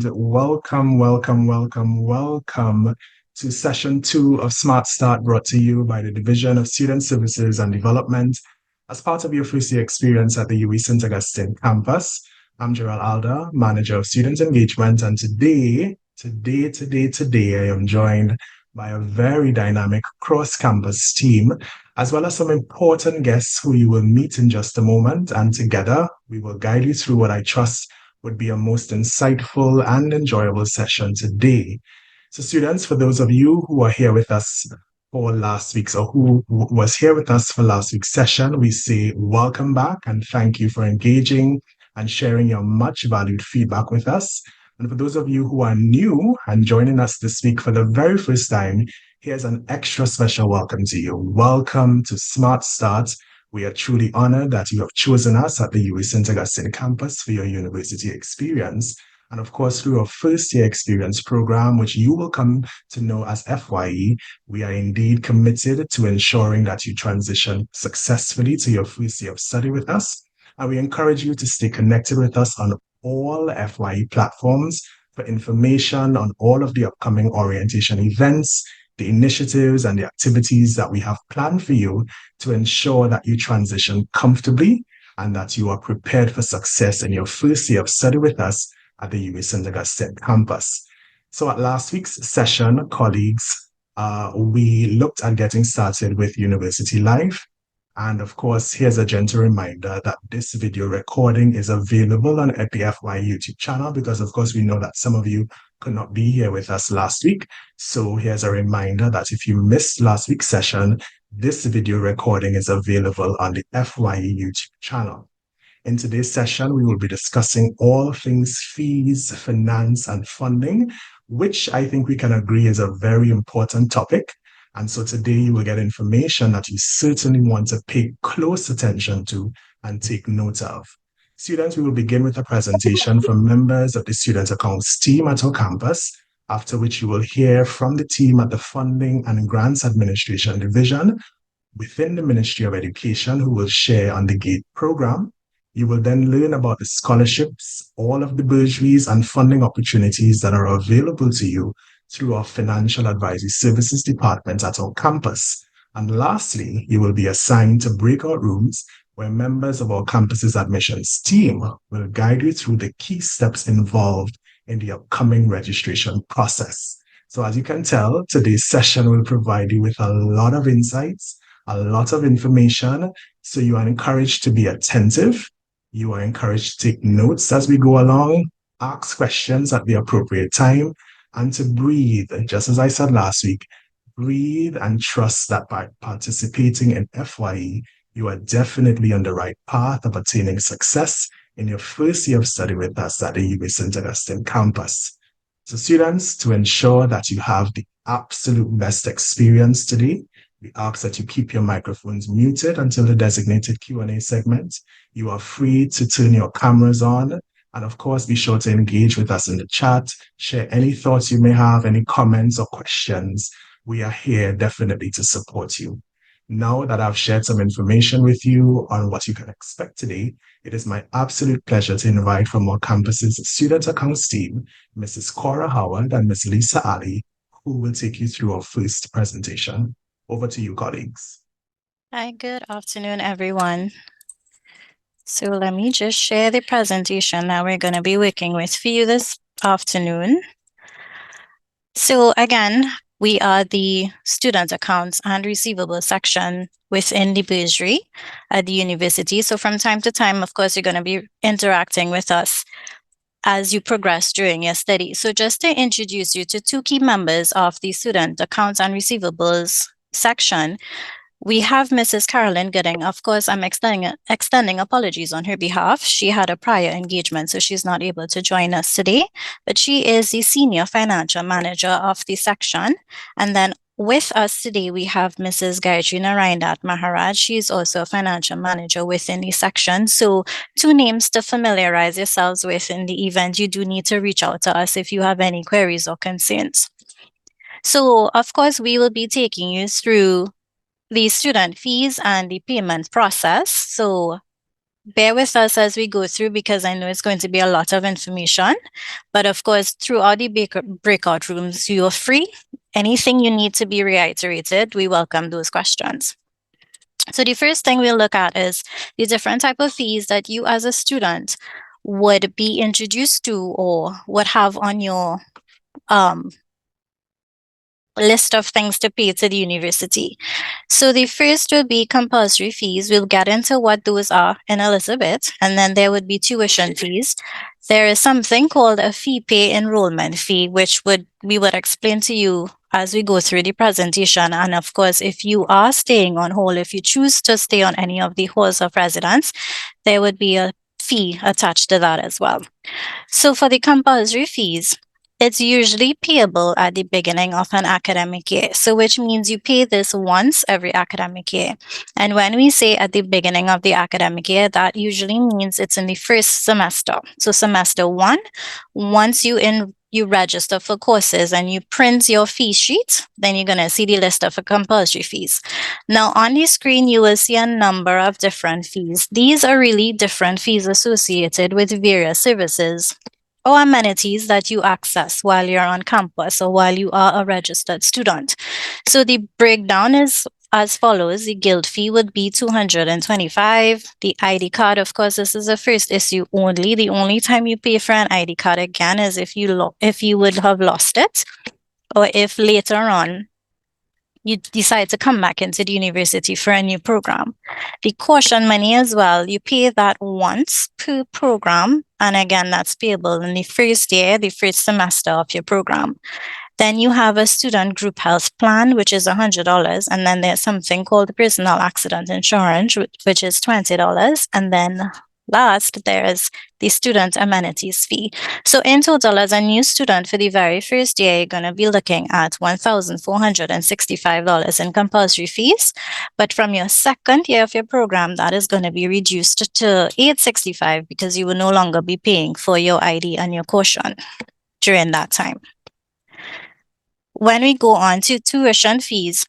and welcome to session 2 of Smart Start, brought to you by the Division of Student Services and Development as part of your first year experience at the UWI St. Augustine campus. I'm Gerald Alda, Manager of Student Engagement, and today, I am joined by a very dynamic cross-campus team, as well as some important guests who you will meet in just a moment. And together, we will guide you through what I trust would be a most insightful and enjoyable session today. So students, for those of you who are here with us for last week's, or who was here with us for last week's session, we say welcome back and thank you for engaging and sharing your much valued feedback with us. And for those of you who are new and joining us this week for the very first time, here's an extra special welcome to you. Welcome to Smart Start. We are truly honored that you have chosen us at the UWI St. Augustine campus for your university experience. And of course, through our first year experience program, which you will come to know as FYE, we are indeed committed to ensuring that you transition successfully to your first year of study with us. And we encourage you to stay connected with us on all FYE platforms for information on all of the upcoming orientation events, the initiatives and the activities that we have planned for you to ensure that you transition comfortably and that you are prepared for success in your first year of study with us at the UWI St. Augustine campus. So at last week's session, colleagues, we looked at getting started with university life. And of course, here's a gentle reminder that this video recording is available on the FYE YouTube channel because, of course, we know that some of you could not be here with us last week. So here's a reminder that if you missed last week's session, this video recording is available on the FYE YouTube channel. In today's session, we will be discussing all things fees, finance, and funding, which I think we can agree is a very important topic. And so today you will get information that you certainly want to pay close attention to and take note of. Students, we will begin with a presentation from members of the Student Accounts team at our campus, after which you will hear from the team at the Funding and Grants Administration Division within the Ministry of Education, who will share on the G.A.T.E program. You will then learn about the scholarships, all of the bursaries and funding opportunities that are available to you through our Financial Advisory Services Department at our campus. And lastly, you will be assigned to breakout rooms where members of our campus's admissions team will guide you through the key steps involved in the upcoming registration process. So as you can tell, today's session will provide you with a lot of insights, a lot of information. So you are encouraged to be attentive. You are encouraged to take notes as we go along, ask questions at the appropriate time, and to breathe. Just as I said last week, breathe and trust that by participating in FYE, you are definitely on the right path of attaining success in your first year of study with us at the UWI St. Augustine campus. So students, to ensure that you have the absolute best experience today, we ask that you keep your microphones muted until the designated Q&A segment. You are free to turn your cameras on. And of course, be sure to engage with us in the chat, share any thoughts you may have, any comments or questions. We are here definitely to support you. Now that I've shared some information with you on what you can expect today, it is my absolute pleasure to invite from our campus's Student Accounts team, Mrs. Cora Howard and Ms. Lisa Ali, who will take you through our first presentation. Over to you, colleagues. Hi, good afternoon, everyone. So let me just share the presentation that we're going to be working with for you this afternoon. So again, we are the Student Accounts and Receivables section within the bursary at the university. So from time to time, of course, you're going to be interacting with us as you progress during your study. So just to introduce you to two key members of the Student Accounts and Receivables section, we have Mrs. Carolyn Gooding. Of course, I'm extending apologies on her behalf. She had a prior engagement, so she's not able to join us today, but she is the Senior Financial Manager of the section. And then with us today, we have Mrs. Gayatri Narayandat Maharaj. She's also a Financial Manager within the section. So two names to familiarize yourselves with in the event you do need to reach out to us if you have any queries or concerns. So, of course, we will be taking you through the student fees and the payment process. So bear with us as we go through because I know it's going to be a lot of information. But of course, throughout the breakout rooms, you're free. Anything you need to be reiterated, we welcome those questions. So the first thing we'll look at is the different type of fees that you as a student would be introduced to or would have on your list of things to pay to the university. So the first will be compulsory fees. We'll get into what those are in a little bit, and then there would be tuition fees. There is something called a FeePay enrollment fee, which we would explain to you as we go through the presentation. And of course, if you are staying on hold, if you choose to stay on any of the halls of residence, there would be a fee attached to that as well. So for the compulsory fees, it's usually payable at the beginning of an academic year. So which means you pay this once every academic year. And when we say at the beginning of the academic year, that usually means it's in the first semester. So semester one, once you register for courses and you print your fee sheet, then you're going to see the list of compulsory fees. Now on the screen, you will see a number of different fees. These are really different fees associated with various services or amenities that you access while you're on campus or while you are a registered student. So the breakdown is as follows. The guild fee would be $225. The ID card, of course, this is a first issue only. The only time you pay for an ID card again is if you would have lost it, or if later on you decide to come back into the university for a new program. The caution money as well, you pay that once per program. And again, that's payable in the first year, the first semester of your program. Then you have a student group health plan, which is $100. And then there's something called the personal accident insurance, which is $20. And then last, there's the student amenities fee. So in total, as a new student for the very first year, you're going to be looking at $1,465 in compulsory fees. But from your second year of your program, that is going to be reduced to $865 because you will no longer be paying for your ID and your caution during that time. When we go on to tuition fees,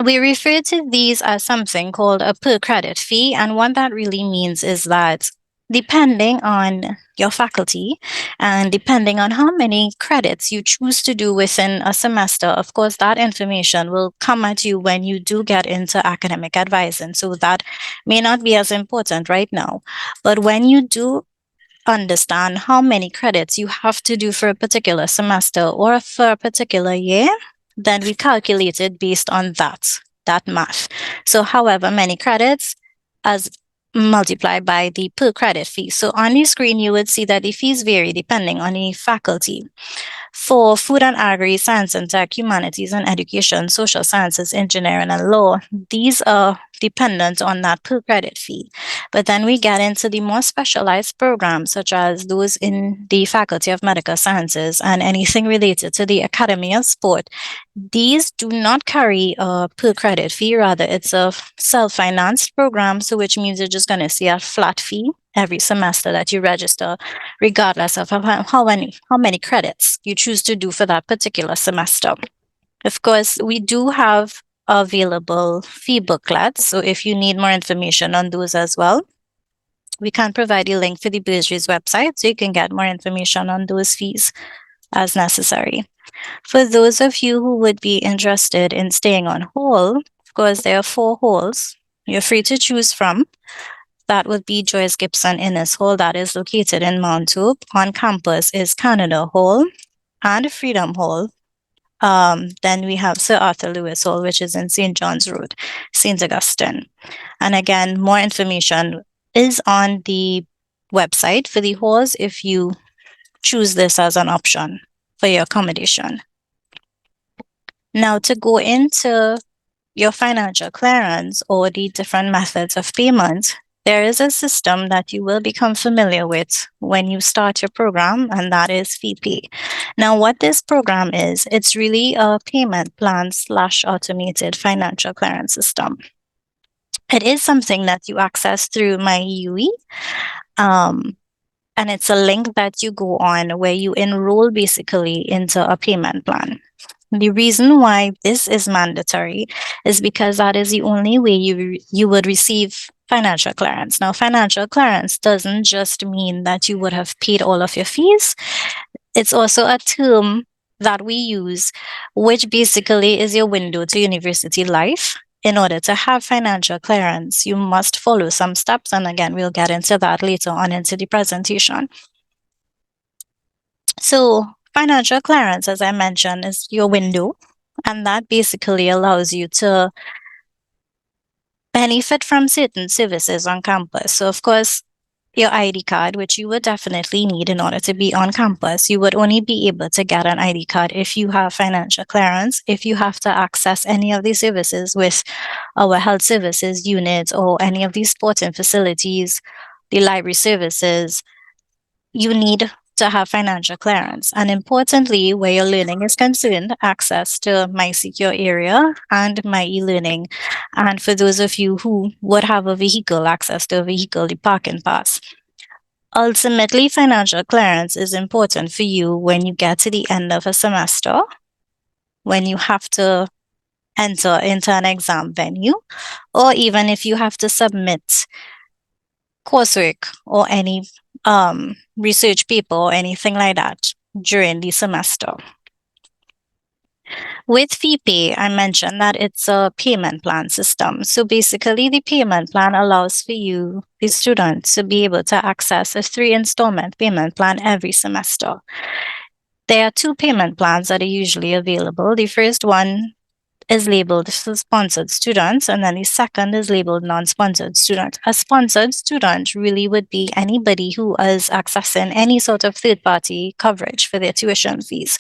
we refer to these as something called a per credit fee. And what that really means is that depending on your faculty and depending on how many credits you choose to do within a semester, of course, that information will come at you when you do get into academic advising. So that may not be as important right now. But when you do understand how many credits you have to do for a particular semester or for a particular year, then we calculate it based on that math. So however many credits as multiplied by the per credit fee. So on the screen, you would see that the fees vary depending on the faculty. For food and agri, science and tech, humanities and education, social sciences, engineering and law, these are dependent on that per credit fee. But then we get into the more specialized programs, such as those in the Faculty of Medical Sciences and anything related to the Academy of Sport. These do not carry a per credit fee, rather it's a self-financed program, so which means you're just going to see a flat fee every semester that you register, regardless of how many credits you choose to do for that particular semester. Of course, we do have available fee booklets, so if you need more information on those as well, we can provide a link for the bursary's website so you can get more information on those fees as necessary. For those of you who would be interested in staying on hall, of course, there are 4 halls you're free to choose from. That would be Joyce Gibson Innes Hall, that is located in Mount Hope. On campus is Canada Hall and Freedom Hall. Then we have Sir Arthur Lewis Hall, which is in St. John's Road, St. Augustine. And again, more information is on the website for the halls if you choose this as an option for your accommodation. Now, to go into your financial clearance or the different methods of payment, there is a system that you will become familiar with when you start your program, and that is FeePay. Now, what this program is, it's really a payment plan / automated financial clearance system. It is something that you access through My UE, and it's a link that you go on where you enroll basically into a payment plan. The reason why this is mandatory is because that is the only way you would receive financial clearance. Now, financial clearance doesn't just mean that you would have paid all of your fees. It's also a term that we use, which basically is your window to university life. In order to have financial clearance, you must follow some steps. And again, we'll get into that later on into the presentation. So, financial clearance, as I mentioned, is your window. And that basically allows you to benefit from certain services on campus. So, of course, your ID card, which you would definitely need in order to be on campus. You would only be able to get an ID card if you have financial clearance. If you have to access any of these services with our health services unit or any of these sporting facilities, the library services, you need to have financial clearance. And importantly, where your learning is concerned, access to My Secure Area and My eLearning. And for those of you who would have a vehicle, access to a vehicle, the parking pass. Ultimately, financial clearance is important for you when you get to the end of a semester, when you have to enter into an exam venue, or even if you have to submit coursework or any research paper or anything like that during the semester. With FeePay, I mentioned that it's a payment plan system. So basically, the payment plan allows for you, the student, to be able to access a 3-installment payment plan every semester. There are 2 payment plans that are usually available. The first one is labeled sponsored students, and then the second is labeled non-sponsored student. A sponsored student really would be anybody who is accessing any sort of third-party coverage for their tuition fees.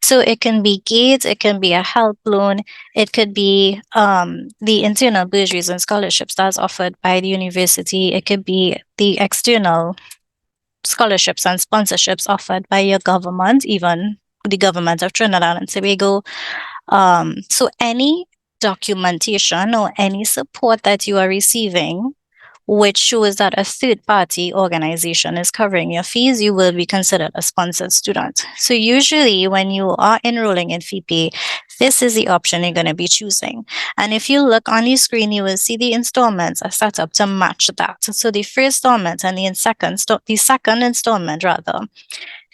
So it can be G.A.T.E, it can be a H.E.L.P loan, it could be the internal bursaries and scholarships that's offered by the university, it could be the external scholarships and sponsorships offered by your government, even the government of Trinidad and Tobago. So any documentation or any support that you are receiving, which shows that a third-party organization is covering your fees, you will be considered a sponsored student. So usually when you are enrolling in FeePay, this is the option you're going to be choosing. And if you look on the screen, you will see the installments are set up to match that. So the first installment and the second installment rather,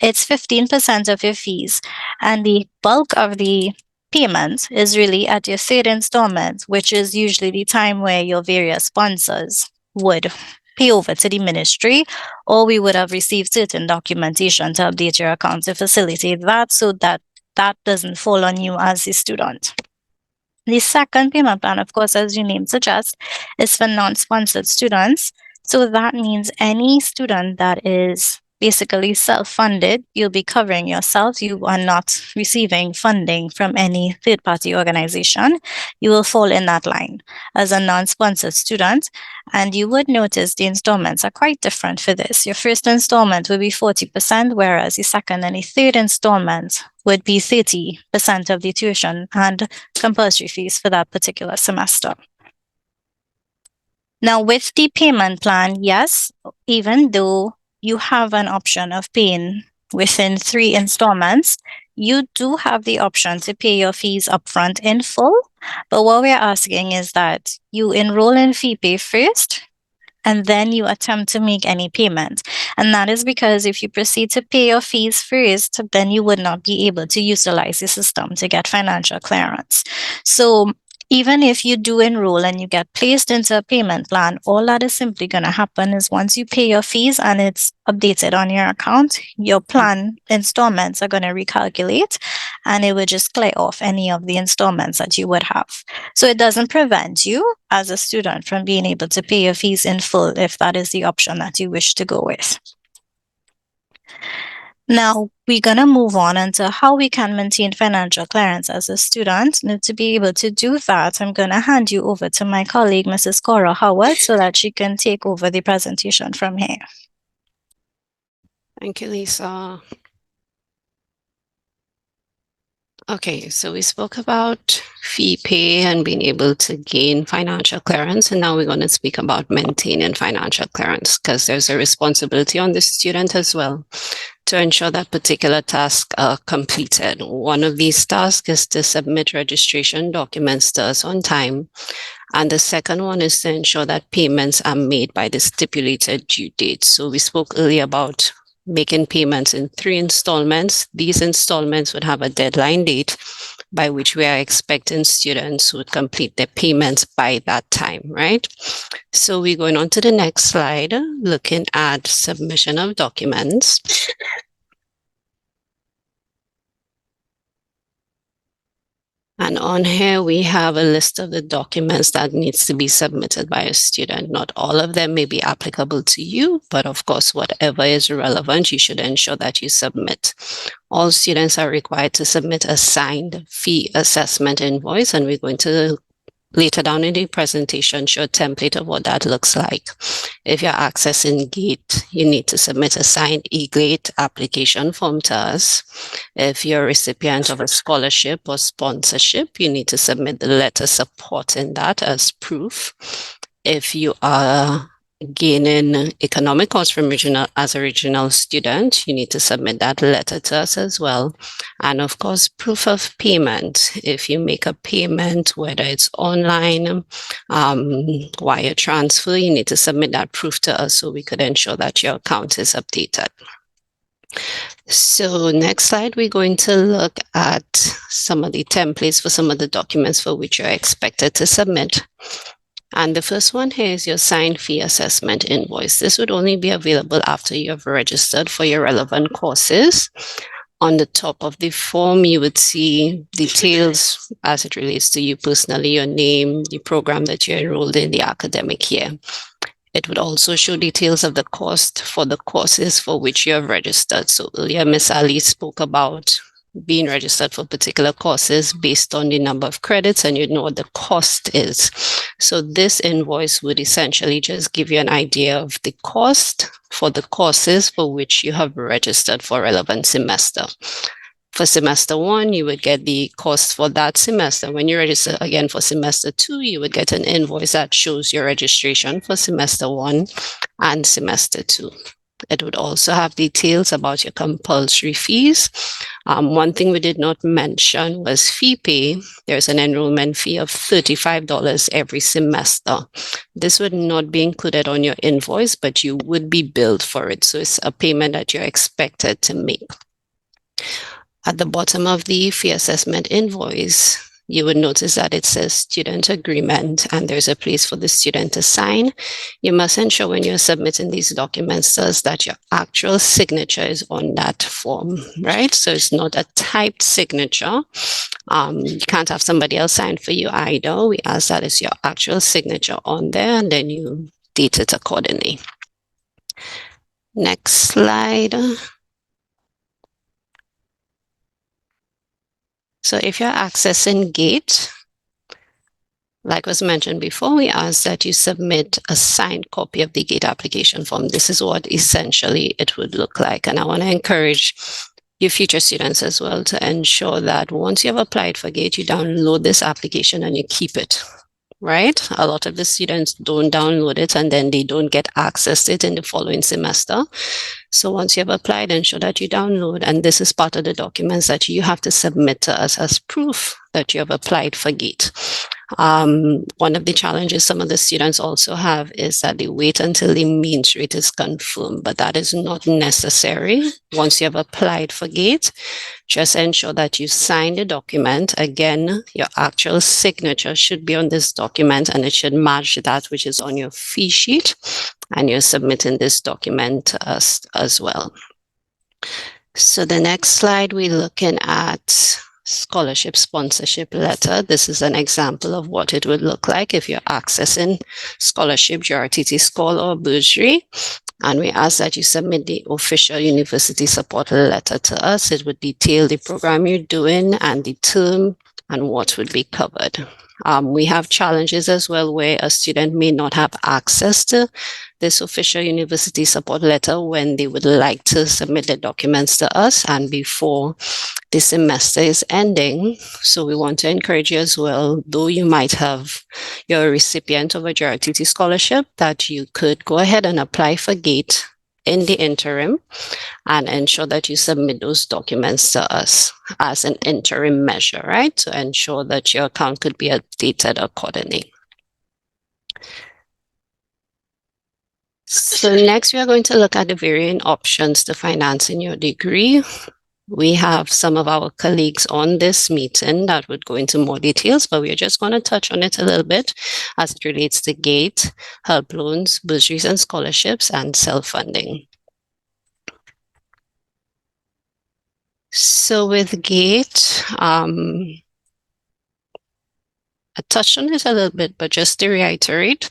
it's 15% of your fees. And the bulk of the payment is really at your third installment, which is usually the time where your various sponsors would pay over to the ministry, or we would have received certain documentation to update your account to facilitate that, so that that doesn't fall on you as a student. The second payment plan, of course, as your name suggests, is for non-sponsored students. So that means any student that is basically self-funded, you'll be covering yourself. You are not receiving funding from any third-party organization. You will fall in that line as a non-sponsored student. And you would notice the installments are quite different for this. Your first installment will be 40%, whereas the second and the third installment would be 30% of the tuition and compulsory fees for that particular semester. Now, with the payment plan, yes, even though you have an option of paying within 3 installments, you do have the option to pay your fees upfront in full. But what we're asking is that you enroll in FeePay first, and then you attempt to make any payment. And that is because if you proceed to pay your fees first, then you would not be able to utilize the system to get financial clearance. So even if you do enroll and you get placed into a payment plan, all that is simply going to happen is once you pay your fees and it's updated on your account, your plan installments are going to recalculate, and it would just clear off any of the installments that you would have. So it doesn't prevent you as a student from being able to pay your fees in full if that is the option that you wish to go with. Now, we're going to move on into how we can maintain financial clearance as a student. And to be able to do that, I'm going to hand you over to my colleague, Mrs. Cora Howard, so that she can take over the presentation from here. Thank you, Lisa. Okay, so we spoke about FeePay and being able to gain financial clearance, and now we're going to speak about maintaining financial clearance, because there's a responsibility on the student as well to ensure that particular tasks are completed. One of these tasks is to submit registration documents to us on time, and the second one is to ensure that payments are made by the stipulated due date. So we spoke earlier about making payments in 3 installments. These installments would have a deadline date by which we are expecting students would complete their payments by that time, right? So we're going on to the next slide, looking at submission of documents. And on here, we have a list of the documents that needs to be submitted by a student. Not all of them may be applicable to you, but of course, whatever is relevant, you should ensure that you submit. All students are required to submit a signed fee assessment invoice, and we're going to later down in the presentation show a template of what that looks like. If you're accessing G.A.T.E, you need to submit a signed G.A.T.E application form to us. If you're a recipient of a scholarship or sponsorship, you need to submit the letter supporting that as proof. If you are gaining economic costs from as a regional student, you need to submit that letter to us as well. And of course, proof of payment. If you make a payment, whether it's online, wire transfer, you need to submit that proof to us so we could ensure that your account is updated. So next slide, we're going to look at some of the templates for some of the documents for which you're expected to submit. And the first one here is your signed fee assessment invoice. This would only be available after you have registered for your relevant courses. On the top of the form, you would see details as it relates to you personally, your name, the program that you're enrolled in, the academic year. It would also show details of the cost for the courses for which you have registered. So earlier, Ms. Ali spoke about being registered for particular courses based on the number of credits, and you know what the cost is. So this invoice would essentially just give you an idea of the cost for the courses for which you have registered for relevant semester. For semester 1, you would get the cost for that semester. When you register again for semester 2, you would get an invoice that shows your registration for semester 1 and semester 2. It would also have details about your compulsory fees. One thing we did not mention was FeePay. There's an enrollment fee of $35 every semester. This would not be included on your invoice, but you would be billed for it. So it's a payment that you're expected to make. At the bottom of the fee assessment invoice, you would notice that it says student agreement, and there's a place for the student to sign. You must ensure when you're submitting these documents that your actual signature is on that form, right? So it's not a typed signature. You can't have somebody else sign for you either. We ask that it's your actual signature on there, and then you date it accordingly. Next slide. So if you're accessing G.A.T.E, like was mentioned before, we ask that you submit a signed copy of the G.A.T.E application form. This is what essentially it would look like. And I want to encourage your future students as well to ensure that once you have applied for G.A.T.E, you download this application and you keep it, right? A lot of the students don't download it and then they don't get access to it in the following semester. So once you have applied, ensure that you download, and this is part of the documents that you have to submit to us as proof that you have applied for G.A.T.E. One of the challenges some of the students also have is that they wait until the means rate is confirmed, but that is not necessary. Once you have applied for G.A.T.E, just ensure that you sign the document. Again, your actual signature should be on this document, and it should match that which is on your fee sheet, and you're submitting this document to us as well. So the next slide, we're looking at scholarship sponsorship letter. This is an example of what it would look like if you're accessing scholarship, G.A.T.E scholar or bursary. And we ask that you submit the official university support letter to us. It would detail the program you're doing and the term and what would be covered. We have challenges as well where a student may not have access to this official university support letter when they would like to submit the documents to us and before the semester is ending. So we want to encourage you as well, though you might have your recipient of a G.A.T.E scholarship, that you could go ahead and apply for G.A.T.E in the interim and ensure that you submit those documents to us as an interim measure, right? To ensure that your account could be updated accordingly. So next, we are going to look at the varying options to financing your degree. We have some of our colleagues on this meeting that would go into more details, but we're just going to touch on it a little bit as it relates to G.A.T.E, H.E.L.P loans, bursaries and scholarships, and self-funding. So with G.A.T.E, I touched on it a little bit, but just to reiterate,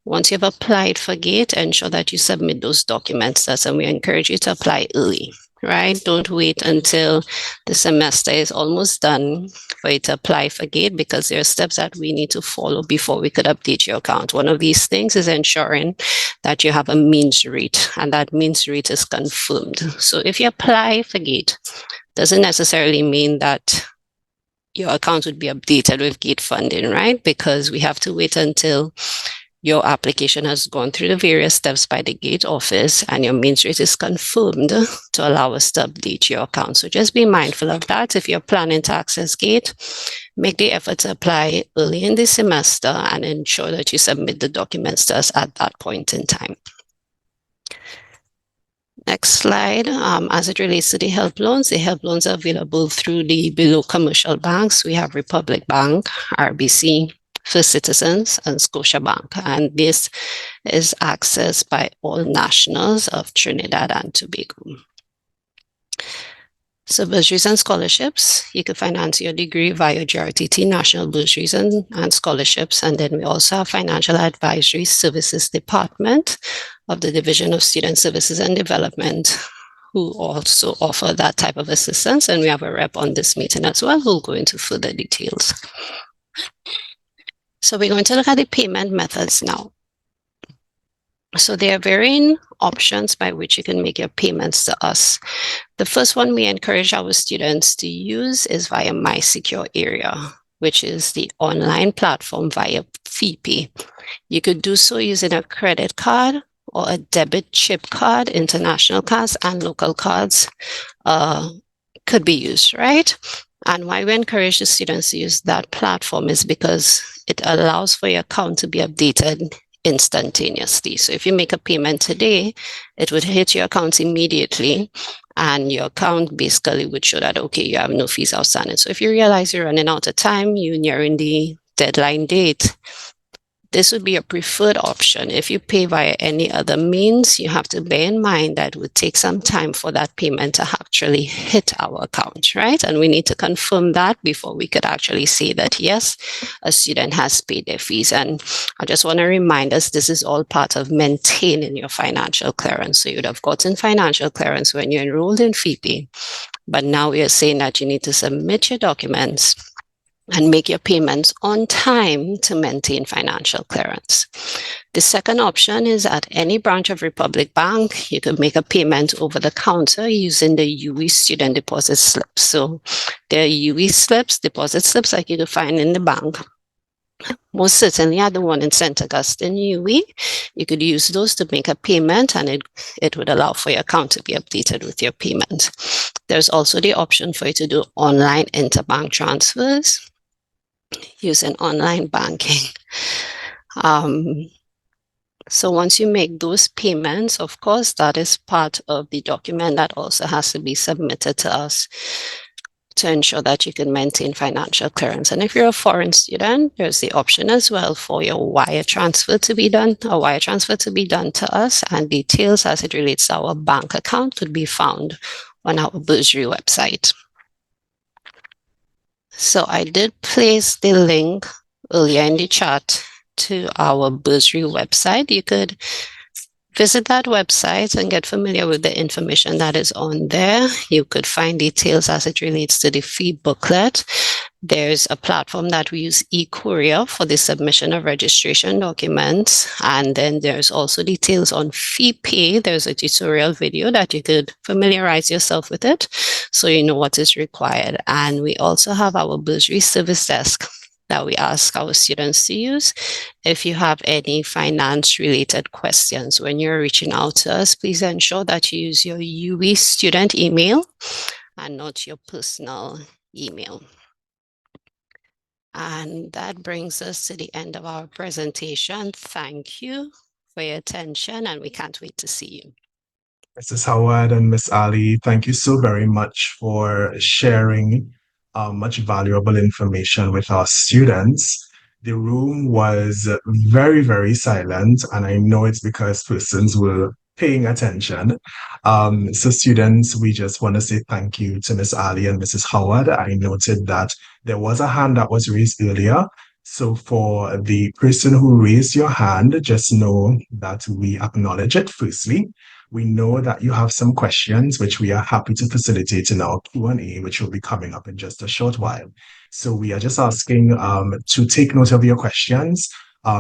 once you've applied for G.A.T.E, ensure that you submit those documents to us, and we encourage you to apply early, right? Don't wait until the semester is almost done for you to apply for G.A.T.E, because there are steps that we need to follow before we could update your account. One of these things is ensuring that you have a means rate, and that means rate is confirmed. So if you apply for G.A.T.E, doesn't necessarily mean that your account would be updated with G.A.T.E funding, right? Because we have to wait until your application has gone through the various steps by the G.A.T.E office and your means rate is confirmed to allow us to update your account. So just be mindful of that. If you're planning to access G.A.T.E, make the effort to apply early in the semester and ensure that you submit the documents to us at that point in time. Next slide. As it relates to the H.E.L.P loans, the H.E.L.P loans are available through the below commercial banks. We have Republic Bank, RBC, First Citizens, and Scotiabank. And this is accessed by all nationals of Trinidad and Tobago. So bursaries and scholarships, you can finance your degree via G.A.T.E national bursaries and scholarships. And then we also have Financial Advisory Services Department of the Division of Student Services and Development, who also offer that type of assistance. And we have a rep on this meeting as well who will go into further details. So we're going to look at the payment methods now. So there are varying options by which you can make your payments to us. The first one we encourage our students to use is via My Secure Area, which is the online platform via FeePay. You could do so using a credit card or a debit chip card. International cards and local cards could be used, right? And why we encourage the students to use that platform is because it allows for your account to be updated instantaneously. So if you make a payment today, it would hit your account immediately, and your account basically would show that, okay, you have no fees outstanding. So if you realize you're running out of time, you're nearing the deadline date, this would be a preferred option. If you pay via any other means, you have to bear in mind that it would take some time for that payment to actually hit our account, right? And we need to confirm that before we could actually say that, yes, a student has paid their fees. And I just want to remind us, this is all part of maintaining your financial clearance. So you would have gotten financial clearance when you enrolled in FeePay, but now we are saying that you need to submit your documents and make your payments on time to maintain financial clearance. The second option is at any branch of Republic Bank, you could make a payment over the counter using the UE student deposit slips. So there are UE slips, deposit slips like you could find in the bank. Most certainly at the one in St. Augustine UE, you could use those to make a payment, and it would allow for your account to be updated with your payment. There's also the option for you to do online interbank transfers using online banking. So once you make those payments, of course, that is part of the document that also has to be submitted to us to ensure that you can maintain financial clearance. And if you're a foreign student, there's the option as well for your wire transfer to be done, a wire transfer to be done to us, and details as it relates to our bank account could be found on our bursary website. So I did place the link earlier in the chat to our bursary website. You could Visit that website and get familiar with the information that is on there. You could find details as it relates to the fee booklet. There's a platform that we use e-courier for the submission of registration documents. And then there's also details on FeePay. There's a tutorial video that you could familiarize yourself with it so you know what is required. And we also have our bursary service desk that we ask our students to use. If you have any finance related questions when you're reaching out to us, please ensure that you use your UE student email and not your personal email. And that brings us to the end of our presentation. Thank you for your attention, and we can't wait to see you. Mrs. Howard and Miss Ali, thank you so very much for sharing much valuable information with our students. The room was very, very silent, and I know it's because persons were paying attention. So students, we just want to say thank you to Miss Ali and Mrs. Howard. I noted that there was a hand that was raised earlier. So for the person who raised your hand, just know that we acknowledge it firstly. We know that you have some questions, which we are happy to facilitate in our Q&A, which will be coming up in just a short while. So we are just asking to take note of your questions,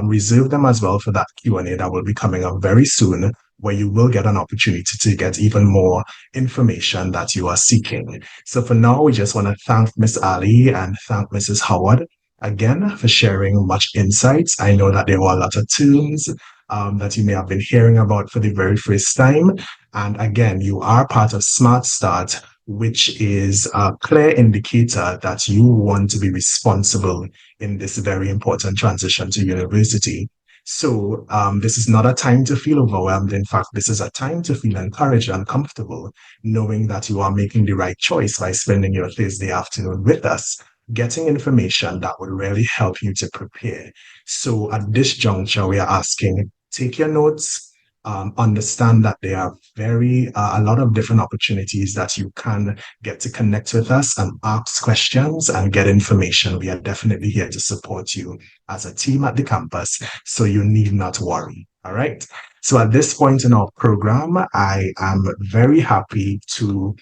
reserve them as well for that Q&A that will be coming up very soon, where you will get an opportunity to get even more information that you are seeking. So for now, we just want to thank Ms. Ali and thank Mrs. Howard again for sharing much insights. I know that there were a lot of terms that you may have been hearing about for the very first time. And again, you are part of Smart Start, which is a clear indicator that you want to be responsible in this very important transition to university. So this is not a time to feel overwhelmed. In fact, this is a time to feel encouraged and comfortable, knowing that you are making the right choice by spending your Thursday afternoon with us, getting information that will really help you to prepare. So at this juncture, we are asking, take your notes, understand that there are a lot of different opportunities that you can get to connect with us and ask questions and get information. We are definitely here to support you as a team at the campus, so you need not worry. All right. So at this point in our program, I am very happy to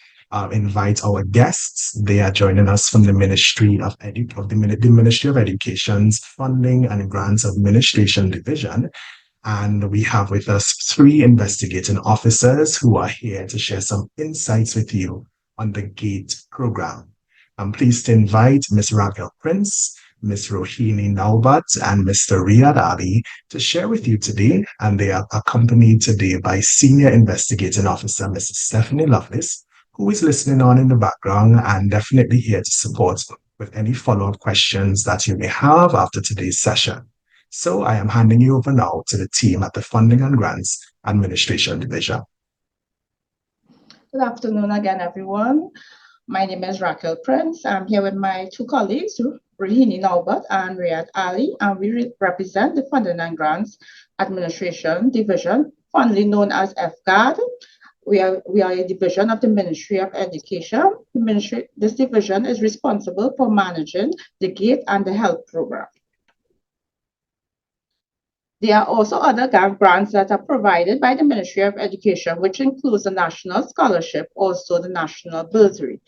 invite our guests. They are joining us from the Ministry of the Ministry of Education's Funding and Grants Administration Division. And we have with us 3 investigating officers who are here to share some insights with you on the G.A.T.E program. I'm pleased to invite Ms. Raquel Prince, Ms. Rohini Naubat, and Mr. Riyad Ali to share with you today. And they are accompanied today by Senior Investigating Officer Mrs. Stephanie Lovelace, who is listening on in the background and definitely here to support with any follow-up questions that you may have after today's session. So I am handing you over now to the team at the Funding and Grants Administration Division. Good afternoon again, everyone. My name is Raquel Prince. I'm here with my 2 colleagues, Rohini Naubat and Riyad Ali, and we represent the Funding and Grants Administration Division, fondly known as F.A.S. We are a division of the Ministry of Education. This division is responsible for managing the G.A.T.E and the H.E.L.P Programme. There are also other grants that are provided by the Ministry of Education, which includes the National Scholarship, also the National Bursary.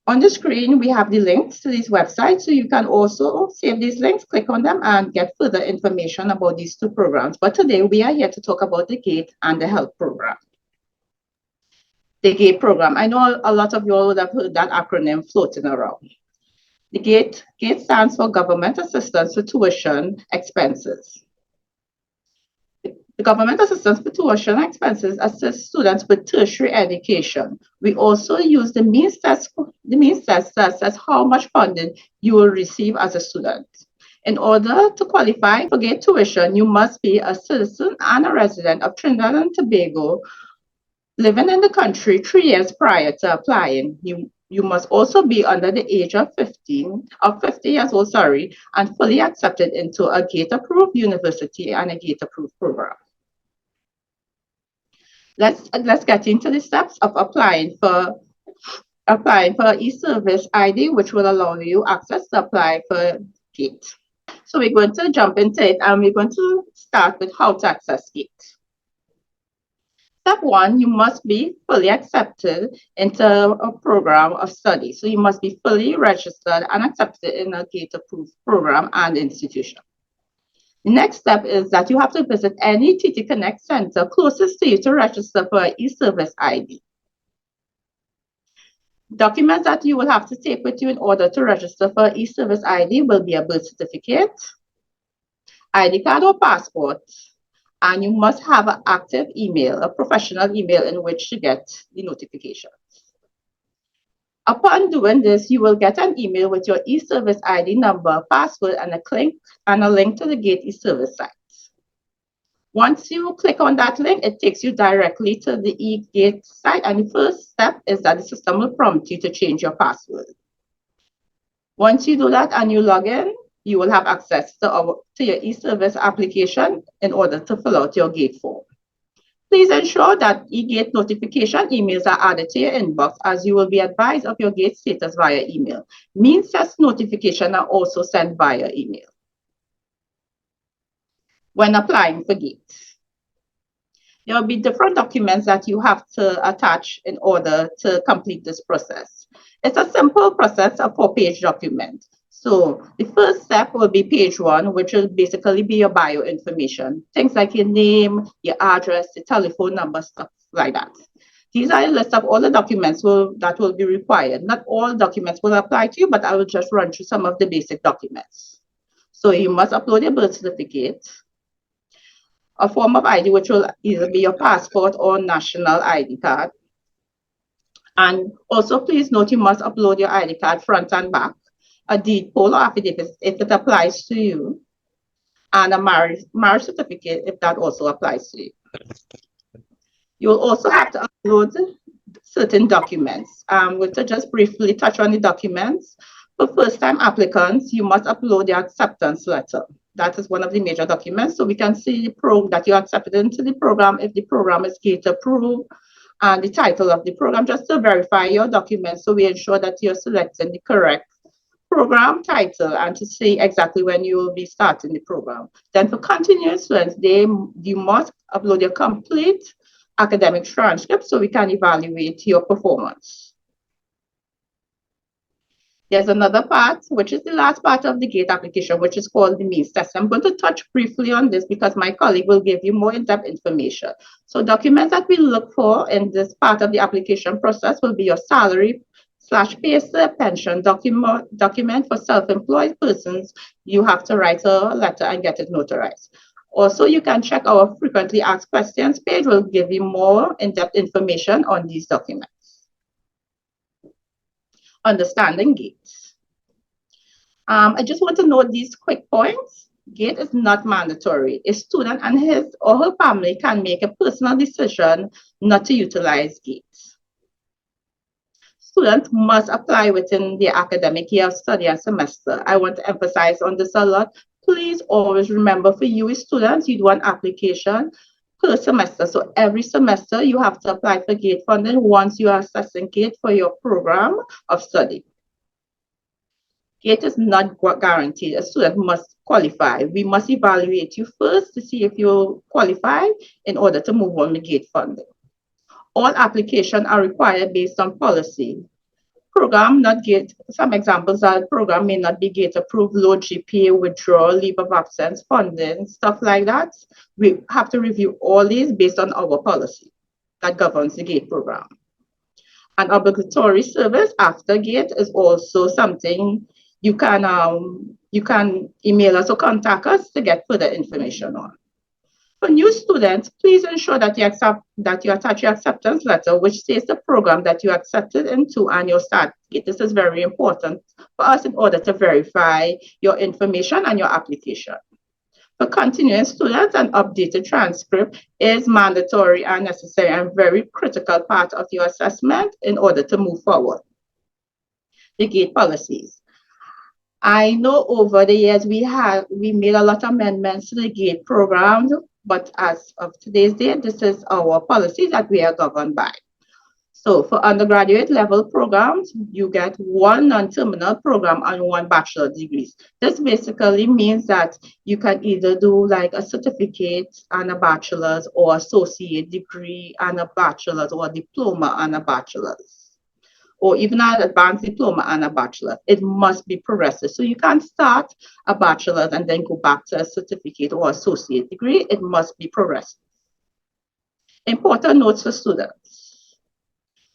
On the screen, we have the links to these websites, so you can also save these links, click on them, and get further information about these 2 programs. But today, we are here to talk about the G.A.T.E and the H.E.L.P program. The G.A.T.E program, I know a lot of you all would have heard that acronym floating around. The G.A.T.E stands for Government Assistance for Tuition Expenses. The Government Assistance for Tuition Expenses assists students with tertiary education. We also use the means test to assess how much funding you will receive as a student. In order to qualify for G.A.T.E tuition, you must be a citizen and a resident of Trinidad and Tobago, living in the country 3 years prior to applying. You must also be under the age of 50 years old, and fully accepted into a G.A.T.E approved university and a G.A.T.E approved program. Let's get into the steps of applying for e-service ID, which will allow you access to apply for G.A.T.E. So we're going to jump into it, and we're going to start with how to access G.A.T.E. Step 1, you must be fully accepted into a program of study. So you must be fully registered and accepted in a GATE-approved program and institution. The next step is that you have to visit any TT Connect center closest to you to register for an e-service ID. Documents that you will have to take with you in order to register for e-service ID will be a birth certificate, ID card or passport, and you must have an active email, a professional email in which to get the notifications. Upon doing this, you will get an email with your e-service ID number, password, and a link to the GATE e-service site. Once you click on that link, it takes you directly to the eGate site, and the first step is that the system will prompt you to change your password. Once you do that and you log in, you will have access to your e-service application in order to fill out your GATE form. Please ensure that eGate notification emails are added to your inbox, as you will be advised of your GATE status via email. Means test notifications are also sent via email. When applying for GATE, there will be different documents that you have to attach in order to complete this process. It's a simple process, a 4-page document. So the first step will be page 1, which will basically be your bio information. Things like your name, your address, your telephone number, stuff like that. These are a list of all the documents that will be required. Not all documents will apply to you, but I will just run through some of the basic documents. So you must upload your birth certificate, a form of ID, which will either be your passport or national ID card. And also, please note, you must upload your ID card front and back, a deed poll or affidavit if it applies to you, and a marriage certificate if that also applies to you. You will also have to upload certain documents. To just briefly touch on the documents, for first-time applicants, you must upload your acceptance letter. That is one of the major documents. So we can see that you're accepted into the program if the program is GATE approved, and the title of the program, just to verify your documents so we ensure that you're selecting the correct program title and to see exactly when you will be starting the program. Then for continuous students, you must upload your complete academic transcript so we can evaluate your performance. There's another part, which is the last part of the GATE application, which is called the means test. I'm going to touch briefly on this because my colleague will give you more in-depth information. So documents that we look for in this part of the application process will be your salary/pay slip, pension document for self-employed persons. You have to write a letter and get it notarized. Also, you can check our frequently asked questions page. We'll give you more in-depth information on these documents. Understanding GATE. I just want to note these quick points. GATE is not mandatory. A student and his or her family can make a personal decision not to utilize GATE. Students must apply within their academic year of study and semester. I want to emphasize on this a lot. Please always remember, for you as students, you do an application per semester. So every semester you have to apply for GATE funding once you are assessing GATE for your program of study. GATE is not guaranteed. A student must qualify. We must evaluate you first to see if you qualify in order to move on with GATE funding. All applications are required based on policy. Program not GATE. Some examples are program may not be GATE approved, low GPA, withdrawal, leave of absence, funding, stuff like that. We have to review all these based on our policy that governs the GATE program. An obligatory service after GATE is also something you can email us or contact us to get further information on. For new students, please ensure that you attach your acceptance letter, which states the program that you accepted into and your start date. This is very important for us in order to verify your information and your application. For continuing students, an updated transcript is mandatory and necessary and very critical part of your assessment in order to move forward. The GATE policies. I know over the years we made a lot of amendments to the GATE program, but as of today's date, this is our policy that we are governed by. So for undergraduate level programs, you get one non-terminal program and one bachelor degrees. This basically means that you can either do like a certificate and a bachelor's, or associate degree and a bachelor's, or a diploma and a bachelor's, or even an advanced diploma and a bachelor's. It must be progressive. So you can't start a bachelor's and then go back to a certificate or associate degree. It must be progressive. Important notes for students.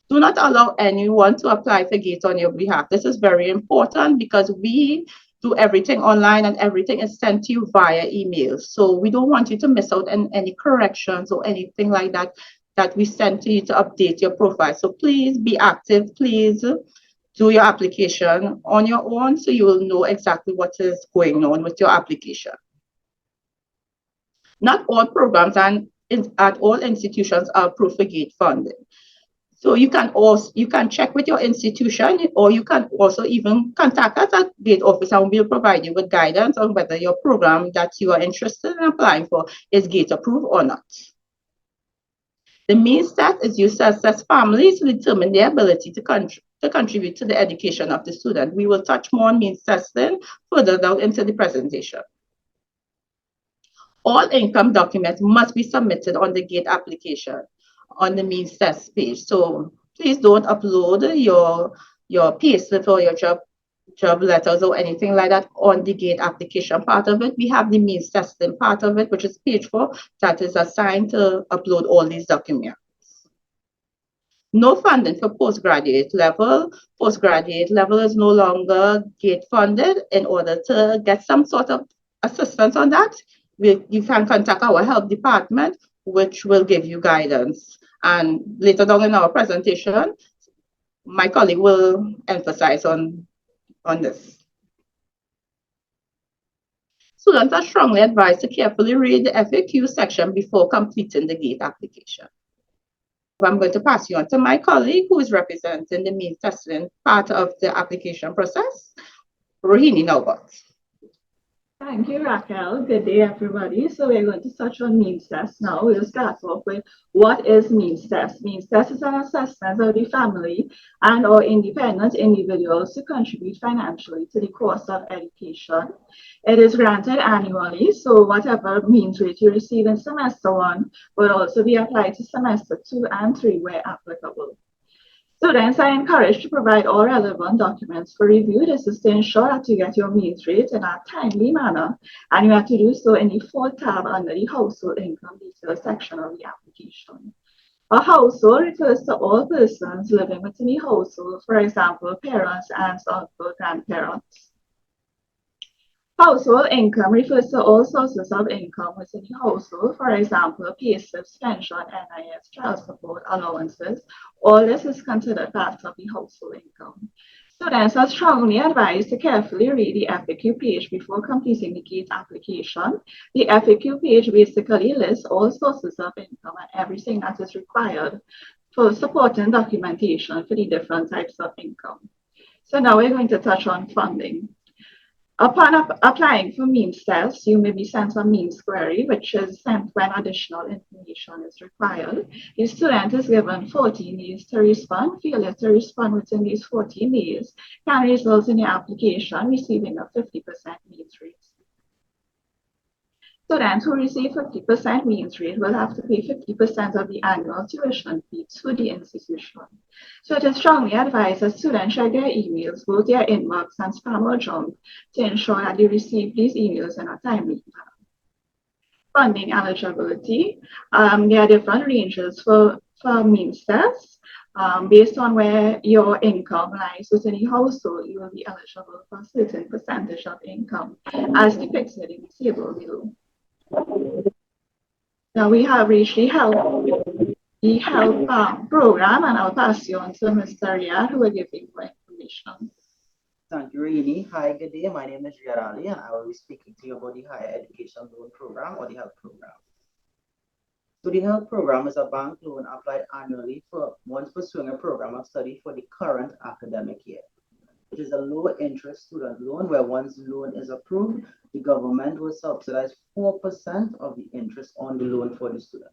Do not allow anyone to apply for GATE on your behalf. This is very important because we do everything online and everything is sent to you via email. So we don't want you to miss out on any corrections or anything like that that we send to you to update your profile. So please be active. Please do your application on your own so you will know exactly what is going on with your application. Not all programs and at all institutions are approved for GATE funding. So you can check with your institution, or you can also even contact us at GATE office and we'll provide you with guidance on whether your program that you are interested in applying for is GATE approved or not. The means test is used to assess families to determine their ability to contribute to the education of the student. We will touch more on means testing further down into the presentation. All income documents must be submitted on the GATE application on the means test page. So please don't upload your payslip or your job letters or anything like that on the GATE application part of it. We have the means testing part of it, which is page 4, that is assigned to upload all these documents. No funding for postgraduate level. Postgraduate level is no longer GATE funded. In order to get some sort of assistance on that, you can contact our H.E.L.P department, which will give you guidance. And later down in our presentation, my colleague will emphasize on this. Students are strongly advised to carefully read the FAQ section before completing the GATE application. I'm going to pass you on to my colleague who is representing the means testing part of the application process, Rohini Naubert. Thank you, Raquel. Good day, everybody. So we're going to touch on means test now. We'll start off with what is means test. Means test is an assessment of the family and or independent individuals to contribute financially to the cost of education. It is granted annually, so whatever means rate you receive in semester 1 will also be applied to semester 2 and 3 where applicable. Students are encouraged to provide all relevant documents for review. This is to ensure that you get your means rate in a timely manner, and you have to do so in the 4th tab under the household income details section of the application. A household refers to all persons living within the household, for example, parents, aunts, uncles, grandparents. Household income refers to all sources of income within the household, for example, payslips, pension, NIS, child support, allowances. All this is considered part of the household income. Students are strongly advised to carefully read the FAQ page before completing the GATE application. The FAQ page basically lists all sources of income and everything that is required for supporting documentation for the different types of income. So now we're going to touch on funding. Upon applying for means test, you may be sent a means query, which is sent when additional information is required. The student is given 14 days to respond. Failure to respond within these 14 days can result in the application receiving a 50% means rate. Students who receive 50% means rate will have to pay 50% of the annual tuition fee to the institution. So it is strongly advised that students check their emails, both their inbox and spam or junk, to ensure that they receive these emails in a timely manner. Funding eligibility. There are different ranges for means tests. Based on where your income lies within the household, you will be eligible for a certain percentage of income, as depicted in the table below. Now we have reached the H.E.L.P program, and I'll pass you on to Mr. Riyad, who will give you more information. Thank you, Rini. Hi, good day. My name is Riyad Ali, and I will be speaking to you about the Higher Education Loan Program, or the H.E.L.P program. So the H.E.L.P program is a bank loan applied annually for one's pursuing a program of study for the current academic year. It is a low-interest student loan where one's loan is approved. The government will subsidize 4% of the interest on the loan for the student.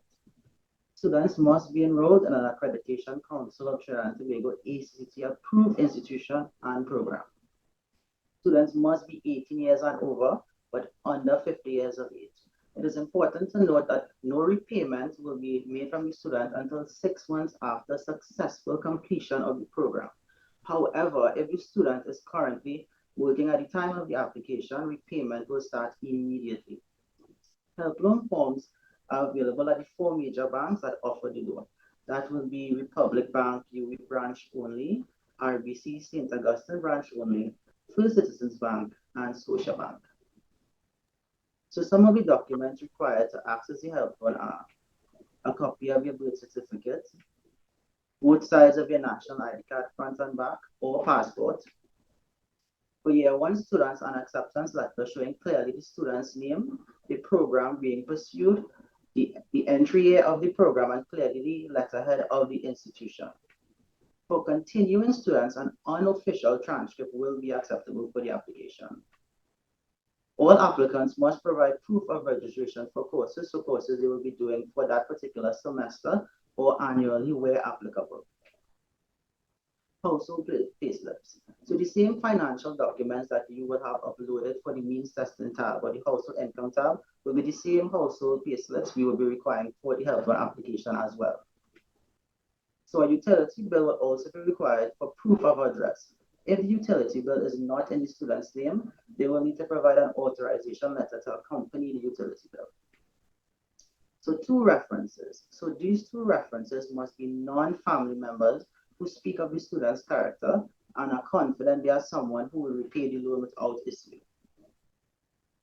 Students must be enrolled in an Accreditation Council of Trinidad and Tobago ACT approved institution and program. Students must be 18 years and over, but under 50 years of age. It is important to note that no repayment will be made from the student until 6 months after successful completion of the program. However, if the student is currently working at the time of the application, repayment will start immediately. Help loan forms are available at the 4 major banks that offer the loan. That will be Republic Bank, UWI branch only, RBC, St. Augustine branch only, First Citizens Bank, and Scotiabank. So some of the documents required to access the help loan are a copy of your birth certificate, both sides of your national ID card, front and back, or passport. For year 1 students, an acceptance letter showing clearly the student's name, the program being pursued, the entry year of the program, and clearly the letterhead of the institution. For continuing students, an unofficial transcript will be acceptable for the application. All applicants must provide proof of registration for courses, so courses they will be doing for that particular semester or annually where applicable. Household payslips. So the same financial documents that you would have uploaded for the means testing tab or the household income tab will be the same household payslips we will be requiring for the help loan application as well. So a utility bill will also be required for proof of address. If the utility bill is not in the student's name, they will need to provide an authorization letter to accompany the utility bill. So 2 references. So these 2 references must be non-family members who speak of the student's character and are confident they are someone who will repay the loan without issue.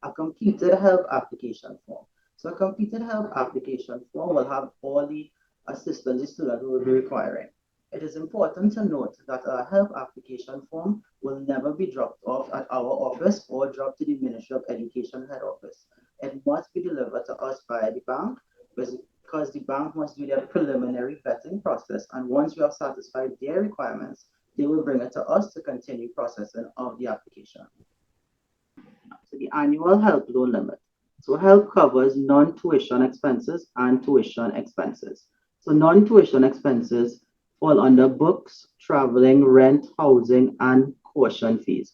A completed help application form. So a completed help application form will have all the assistance the student will be requiring. It is important to note that a help application form will never be dropped off at our office or dropped to the Ministry of Education head office. It must be delivered to us by the bank because the bank must do their preliminary vetting process, and once we have satisfied their requirements, they will bring it to us to continue processing of the application. So the annual help loan limit. So help covers non-tuition expenses and tuition expenses. So non-tuition expenses fall under books, traveling, rent, housing, and caution fees.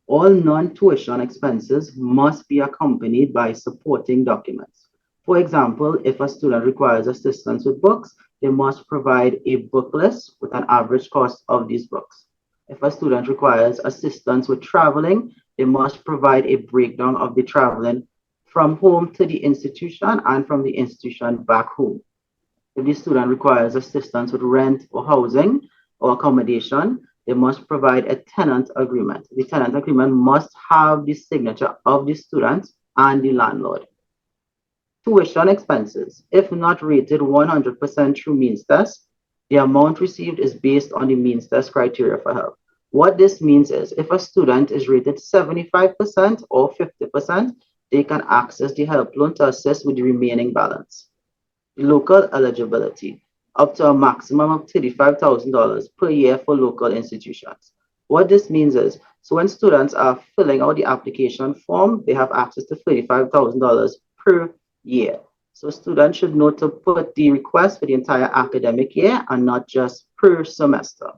All non-tuition expenses must be accompanied by supporting documents. For example, if a student requires assistance with books, they must provide a book list with an average cost of these books. If a student requires assistance with traveling, they must provide a breakdown of the traveling from home to the institution and from the institution back home. If the student requires assistance with rent or housing or accommodation, they must provide a tenant agreement. The tenant agreement must have the signature of the student and the landlord. Tuition expenses. If not rated 100% through means test, the amount received is based on the means test criteria for help. What this means is if a student is rated 75% or 50%, they can access the help loan to assist with the remaining balance. Local eligibility, up to a maximum of $35,000 per year for local institutions. What this means is, so when students are filling out the application form, they have access to $35,000 per year. So students should know to put the request for the entire academic year and not just per semester.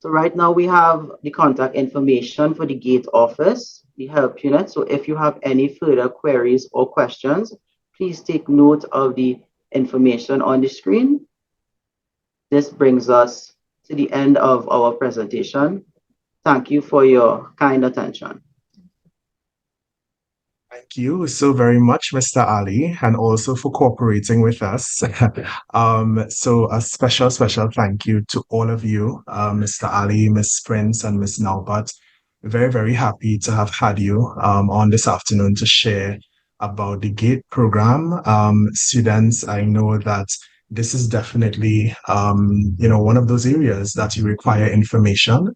So right now we have the contact information for the G.A.T.E office, the help unit. So if you have any further queries or questions, please take note of the information on the screen. This brings us to the end of our presentation. Thank you for your kind attention. Thank you so very much, Mr. Ali, and also for cooperating with us. So a special thank you to all of you, Mr. Ali, Ms. Prince, and Ms. Naubert. Very, very happy to have had you on this afternoon to share about the G.A.T.E program. Students, I know that this is definitely, one of those areas that you require information.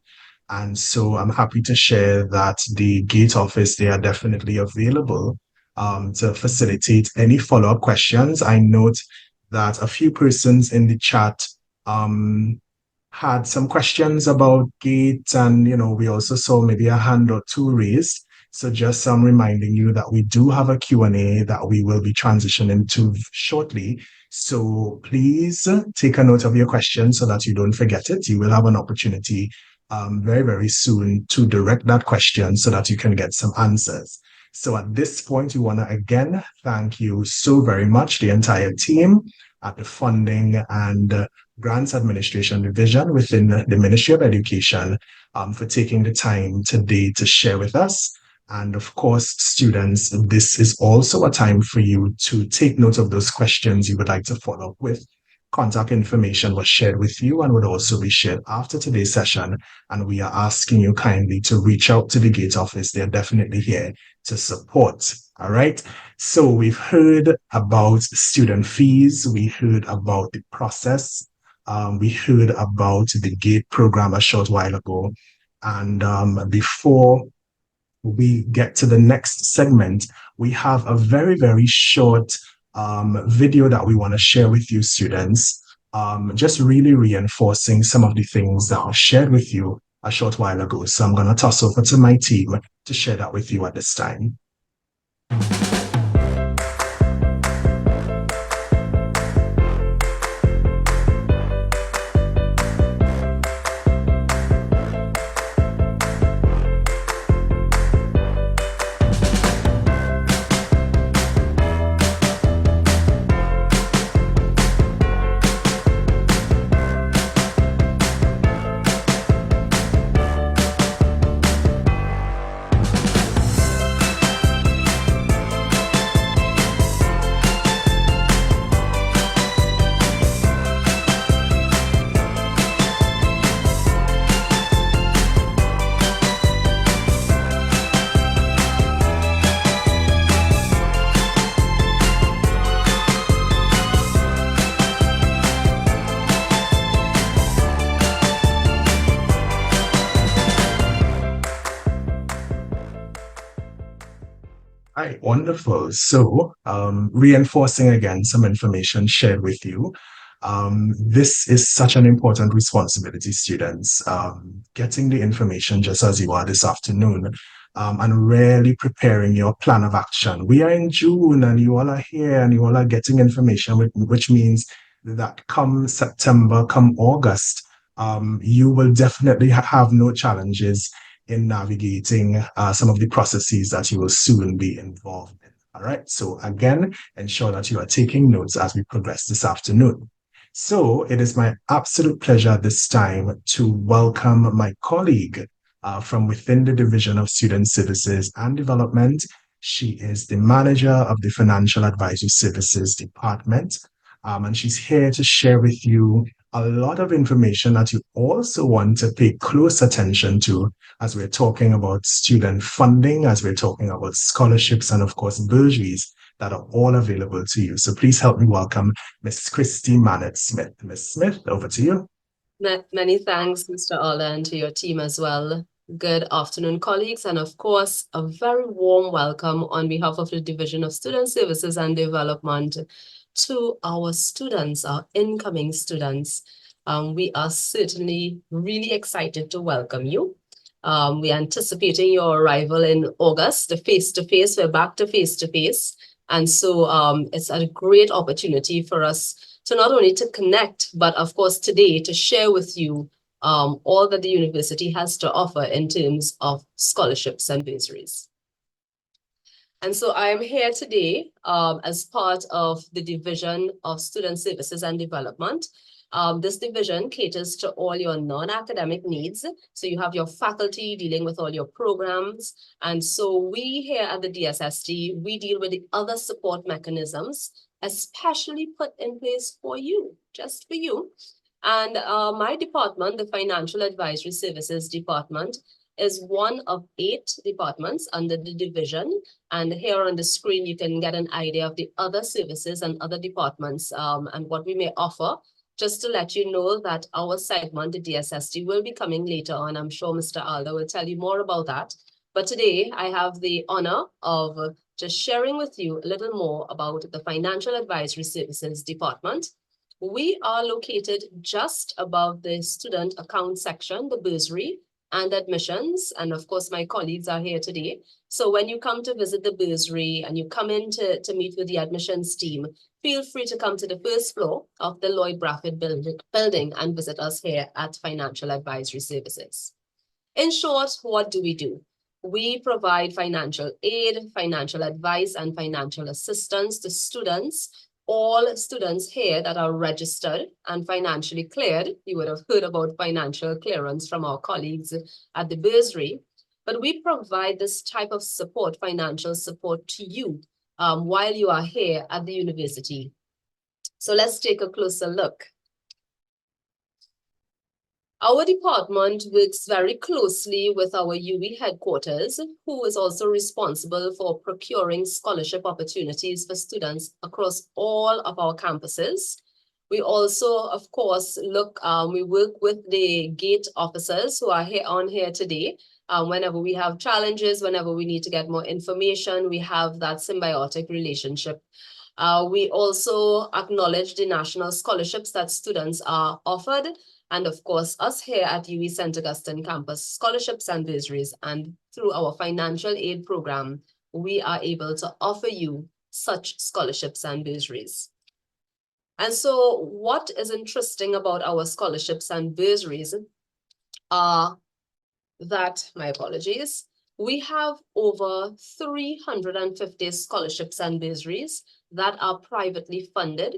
And so I'm happy to share that the G.A.T.E office, they are definitely available to facilitate any follow-up questions. I note that a few persons in the chat had some questions about G.A.T.E, and we also saw maybe a hand or two raised. So just reminding you that we do have a Q&A that we will be transitioning to shortly. So please take a note of your questions so that you don't forget it. You will have an opportunity very, very soon to direct that question so that you can get some answers. So at this point, we want to again thank you so very much, the entire team at the Funding and Grants Administration Division within the Ministry of Education for taking the time today to share with us. And of course, students, this is also a time for you to take note of those questions you would like to follow up with. Contact information was shared with you and would also be shared after today's session. And we are asking you kindly to reach out to the GATE office. They're definitely here to support. All right. So we've heard about student fees. We heard about the process. We heard about the GATE program a short while ago. And before we get to the next segment, we have a very, very short video that we want to share with you students, just really reinforcing some of the things that were shared with you a short while ago. So I'm going to toss over to my team to share that with you at this time. Right, wonderful. So, reinforcing again some information shared with you. This is such an important responsibility, students. Getting the information just as you are this afternoon, and really preparing your plan of action. We are in June and you all are here and you all are getting information, which means that come September, come August, you will definitely have no challenges in navigating some of the processes that you will soon be involved in. All right. So again, ensure that you are taking notes as we progress this afternoon. So it is my absolute pleasure this time to welcome my colleague from within the Division of Student Services and Development. She is the manager of the Financial Advisory Services Department. And she's here to share with you a lot of information that you also want to pay close attention to as we're talking about student funding, as we're talking about scholarships, and of course, bursaries that are all available to you. So please help me welcome Ms. Christy Mannett-Smith. Ms. Smith, over to you. Many thanks, Mr. Ola, and to your team as well. Good afternoon, colleagues, and of course, a very warm welcome on behalf of the Division of Student Services and Development to our students, our incoming students. We are certainly really excited to welcome you. We are anticipating your arrival in August, the face-to-face. We're back to face-to-face. And so it's a great opportunity for us to not only to connect, but of course today to share with you all that the university has to offer in terms of scholarships and bursaries. And so I am here today as part of the Division of Student Services and Development. This division caters to all your non-academic needs. So you have your faculty dealing with all your programs. And so we here at the DSSD, we deal with the other support mechanisms, especially put in place for you, just for you. And my department, the Financial Advisory Services Department, is one of 8 departments under the division. And here on the screen, you can get an idea of the other services and other departments and what we may offer. Just to let you know that our segment, the DSSD, will be coming later on. I'm sure Mr. Alda will tell you more about that. But today, I have the honor of just sharing with you a little more about the Financial Advisory Services Department. We are located just above the student account section, the bursary, and admissions. And of course, my colleagues are here today. So when you come to visit the bursary and you come in to meet with the admissions team, feel free to come to the first floor of the Lloyd Brafford building and visit us here at Financial Advisory Services. In short, what do? We provide financial aid, financial advice, and financial assistance to students. All students here that are registered and financially cleared. You would have heard about financial clearance from our colleagues at the bursary. But we provide this type of support, financial support to you while you are here at the university. So let's take a closer look. Our department works very closely with our UWI headquarters, who is also responsible for procuring scholarship opportunities for students across all of our campuses. We also, of course, we work with the G.A.T.E officers who are here today. Whenever we have challenges, whenever we need to get more information, we have that symbiotic relationship. We also acknowledge the national scholarships that students are offered. And of course, us here at UWI St. Augustine campus, scholarships and bursaries, and through our financial aid program, we are able to offer you such scholarships and bursaries. And so what is interesting about our scholarships and bursaries are that, my apologies, we have over 350 scholarships and bursaries that are privately funded.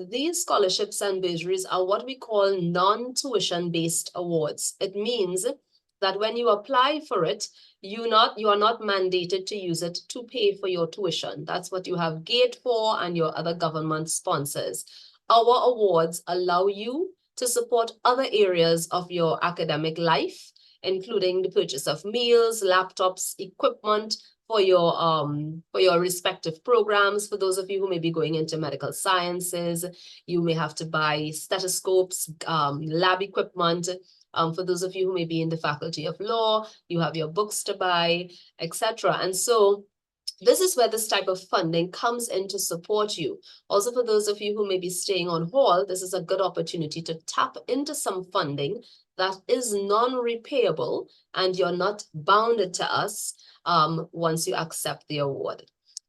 These scholarships and bursaries are what we call non-tuition based awards. It means that when you apply for it, you are not mandated to use it to pay for your tuition. That's what you have G.A.T.E for and your other government sponsors. Our awards allow you to support other areas of your academic life, including the purchase of meals, laptops, equipment for your respective programs. For those of you who may be going into medical sciences, you may have to buy stethoscopes, lab equipment. For those of you who may be in the Faculty of Law, you have your books to buy, etc. And so this is where this type of funding comes in to support you. Also, for those of you who may be staying on hall, this is a good opportunity to tap into some funding that is non-repayable, and you're not bounded to us once you accept the award.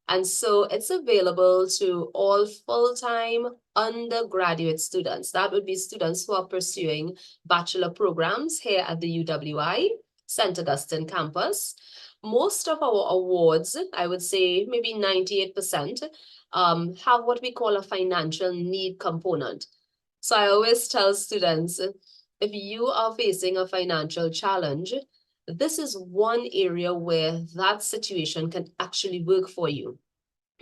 And so it's available to all full-time undergraduate students. That would be students who are pursuing bachelor programs here at the UWI St. Augustine campus. Most of our awards, I would say maybe 98%, have what we call a financial need component. So I always tell students, if you are facing a financial challenge, this is one area where that situation can actually work for you,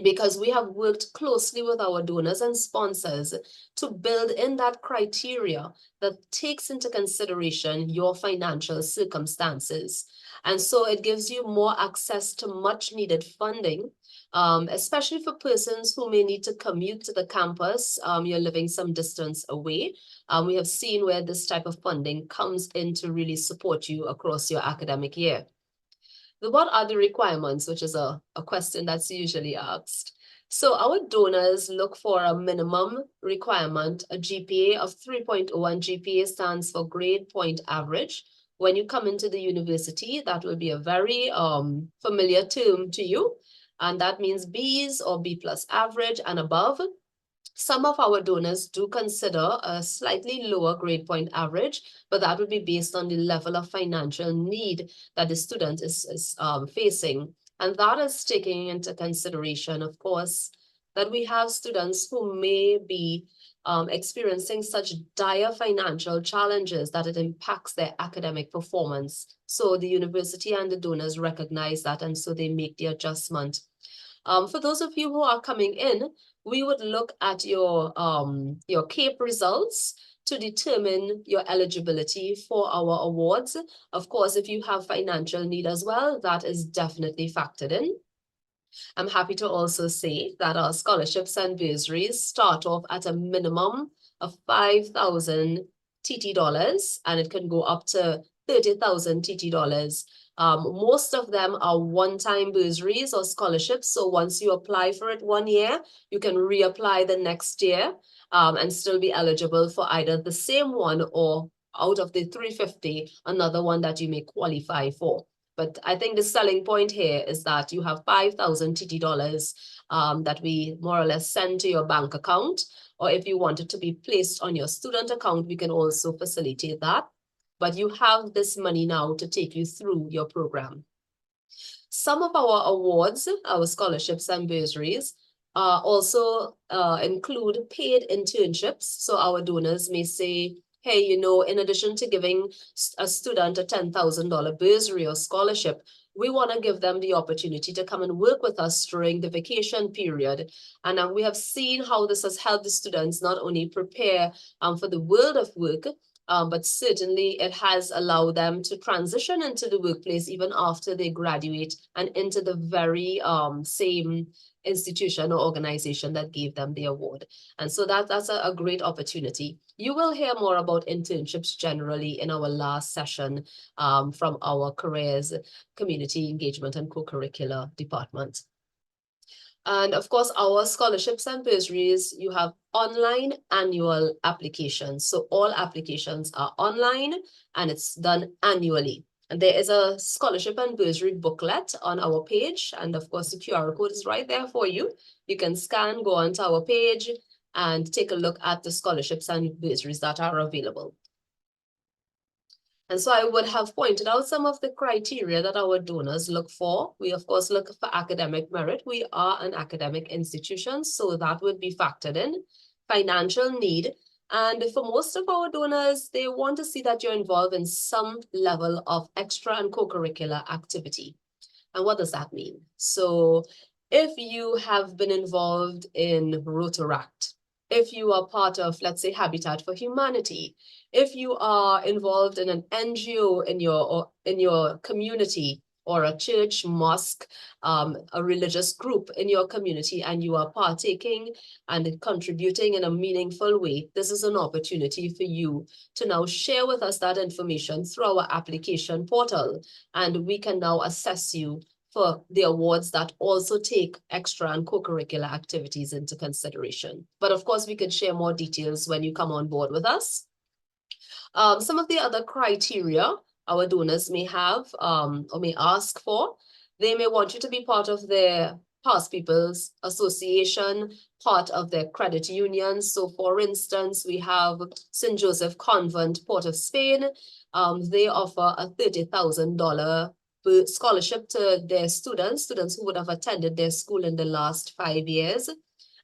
because we have worked closely with our donors and sponsors to build in that criteria that takes into consideration your financial circumstances. And so it gives you more access to much needed funding, especially for persons who may need to commute to the campus. You're living some distance away. We have seen where this type of funding comes in to really support you across your academic year. What are the requirements, which is a question that's usually asked. So our donors look for a minimum requirement, a GPA of 3.0, and GPA stands for grade point average. When you come into the university, that will be a very familiar term to you, and that means B's or B plus average and above. Some of our donors do consider a slightly lower grade point average, but that would be based on the level of financial need that the student is facing. And that is taking into consideration, of course, that we have students who may be experiencing such dire financial challenges that it impacts their academic performance. So the university and the donors recognize that, and so they make the adjustment. For those of you who are coming in, we would look at your C.A.P results to determine your eligibility for our awards. Of course, if you have financial need as well, that is definitely factored in. I'm happy to also say that our scholarships and bursaries start off at a minimum of 5,000 TT dollars, and it can go up to 30,000 TT dollars. Most of them are one-time bursaries or scholarships. So once you apply for it 1 year, you can reapply the next year and still be eligible for either the same one or out of the 350, another one that you may qualify for. But I think the selling point here is that you have 5,000 TT dollars that we more or less send to your bank account, or if you want it to be placed on your student account, we can also facilitate that. But you have this money now to take you through your program. Some of our awards, our scholarships and bursaries, also include paid internships. So our donors may say, hey, you know, in addition to giving a student a $10,000 bursary or scholarship, we want to give them the opportunity to come and work with us during the vacation period. And we have seen how this has helped the students not only prepare for the world of work, but certainly it has allowed them to transition into the workplace even after they graduate and into the very same institution or organization that gave them the award. And so that's a great opportunity. You will hear more about internships generally in our last session from our careers, community engagement and co-curricular department. And of course, our scholarships and bursaries, you have online annual applications. So all applications are online and it's done annually. And there is a scholarship and bursary booklet on our page. And of course, the QR code is right there for you. You can scan, go onto our page and take a look at the scholarships and bursaries that are available. And so I would have pointed out some of the criteria that our donors look for. We, of course, look for academic merit. We are an academic institution, so that would be factored in. Financial need. And for most of our donors, they want to see that you're involved in some level of extra and co-curricular activity. And what does that mean? So if you have been involved in Rotaract, if you are part of, let's say, Habitat for Humanity, if you are involved in an NGO in your community, or a church, mosque, a religious group in your community, and you are partaking and contributing in a meaningful way, this is an opportunity for you to now share with us that information through our application portal, and we can now assess you for the awards that also take extra and co-curricular activities into consideration. But of course, we can share more details when you come on board with us. Some of the other criteria our donors may have or may ask for, they may want you to be part of their Past People's Association, part of their credit union. So for instance, we have St. Joseph Convent, Port of Spain. They offer a $30,000 scholarship to their students who would have attended their school in the last 5 years.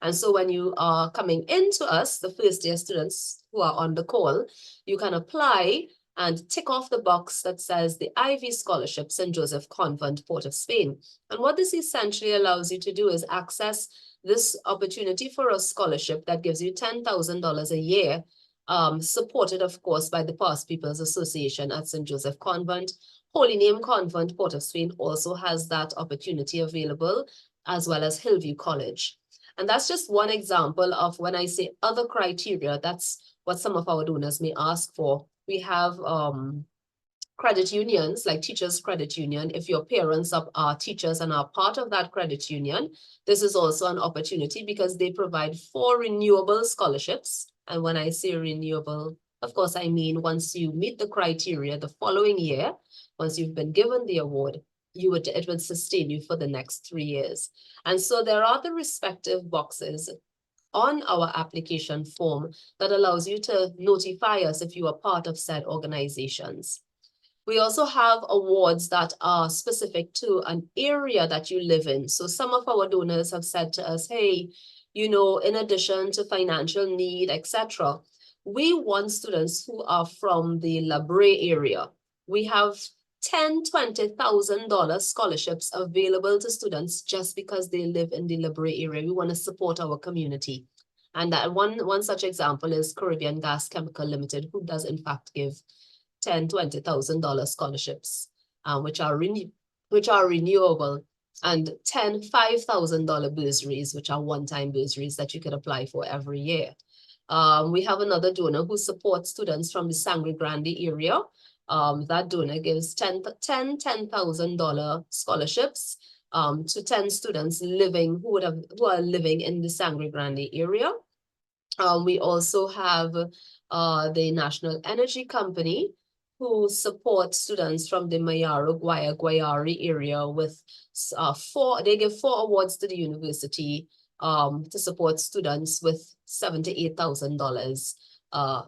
And so when you are coming into us, the first year students who are on the call, you can apply and tick off the box that says the Ivy Scholarship, St. Joseph Convent, Port of Spain. And what this essentially allows you to do is access this opportunity for a scholarship that gives you $10,000 a year, supported, of course, by the Past People's Association at St. Joseph Convent. Holy Name Convent, Port of Spain also has that opportunity available, as well as Hillview College. And that's just one example of when I say other criteria, that's what some of our donors may ask for. We have credit unions, like Teachers Credit Union. If your parents are teachers and are part of that credit union, this is also an opportunity because they provide 4 renewable scholarships. And when I say renewable, of course, I mean once you meet the criteria the following year, once you've been given the award, it would sustain you for the next 3 years. And so there are the respective boxes on our application form that allows you to notify us if you are part of said organizations. We also have awards that are specific to an area that you live in. So some of our donors have said to us, hey, you know, in addition to financial need, etc., we want students who are from the La Brea area. We have $10,000, $20,000 scholarships available to students just because they live in the La Brea area. We want to support our community. And that one such example is Caribbean Gas Chemical Limited, who does in fact give $10,000, $20,000 scholarships, which are renewable, and $5,000 bursaries, which are one-time bursaries that you could apply for every year. We have another donor who supports students from the Sangre Grande area. That donor gives $10,000 scholarships to 10 students who are living in the Sangre Grande area. We also have the National Energy Company, who support students from the Mayaro, Guayari area with they give 4 awards to the university to support students with $78,000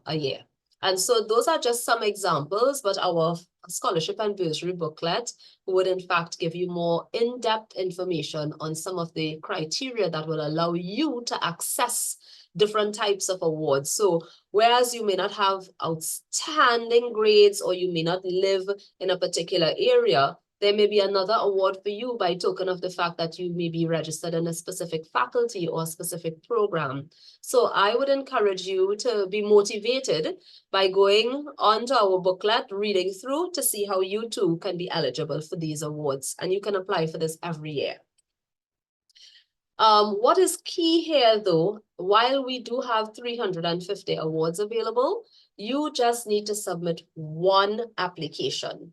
a year. And so those are just some examples, but our scholarship and bursary booklet would in fact give you more in-depth information on some of the criteria that will allow you to access different types of awards. So whereas you may not have outstanding grades or you may not live in a particular area, there may be another award for you by token of the fact that you may be registered in a specific faculty or a specific program. So I would encourage you to be motivated by going onto our booklet, reading through to see how you too can be eligible for these awards. And you can apply for this every year. What is key here though, while we do have 350 awards available, you just need to submit one application.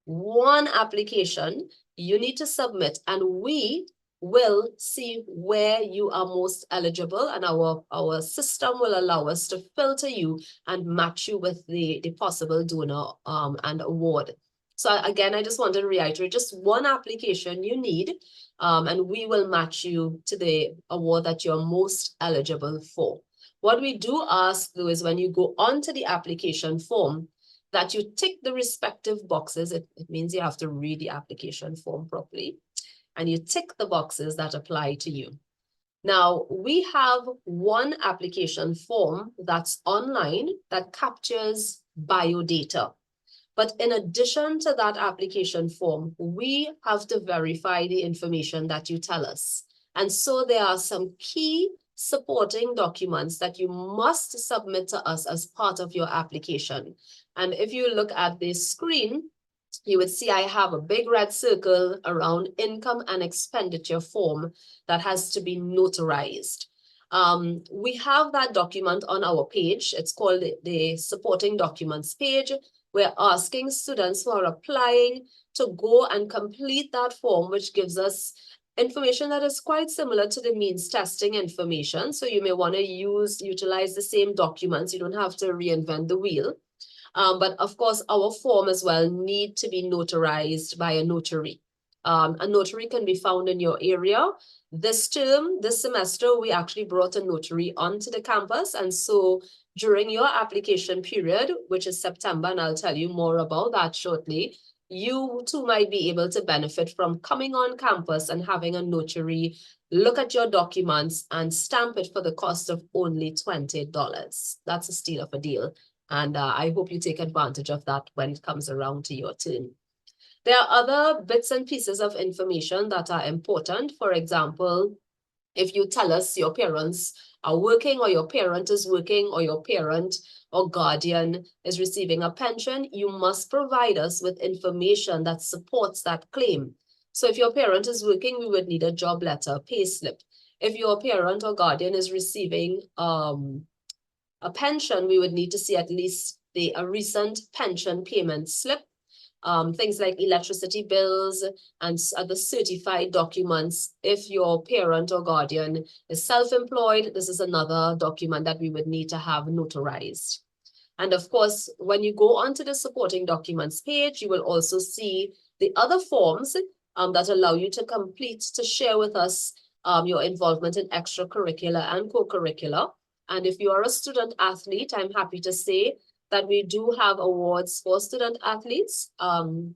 One application you need to submit, and we will see where you are most eligible, and our system will allow us to filter you and match you with the possible donor and award. So again, I just wanted to reiterate, just one application you need, and we will match you to the award that you're most eligible for. What we do ask though is when you go onto the application form, that you tick the respective boxes. It means you have to read the application form properly, and you tick the boxes that apply to you. Now, we have one application form that's online that captures biodata. But in addition to that application form, we have to verify the information that you tell us. And so there are some key supporting documents that you must submit to us as part of your application. And if you look at this screen, you would see I have a big red circle around income and expenditure form that has to be notarized. We have that document on our page. It's called the supporting documents page. We're asking students who are applying to go and complete that form, which gives us information that is quite similar to the means testing information. So you may want to utilize the same documents. You don't have to reinvent the wheel. But of course, our form as well need to be notarized by a notary. A notary can be found in your area. This term, this semester, we actually brought a notary onto the campus. And so during your application period, which is September, and I'll tell you more about that shortly, you too might be able to benefit from coming on campus and having a notary look at your documents and stamp it for the cost of only $20. That's a steal of a deal. And I hope you take advantage of that when it comes around to your turn. There are other bits and pieces of information that are important. For example, if you tell us your parents are working, or your parent is working, or your parent or guardian is receiving a pension, you must provide us with information that supports that claim. So if your parent is working, we would need a job letter, pay slip. If your parent or guardian is receiving a pension, we would need to see at least a recent pension payment slip, things like electricity bills and other certified documents. If your parent or guardian is self-employed, this is another document that we would need to have notarized. And of course, when you go onto the supporting documents page, you will also see the other forms that allow you to complete, to share with us your involvement in extracurricular and co-curricular. And if you are a student athlete, I'm happy to say that we do have awards for student athletes,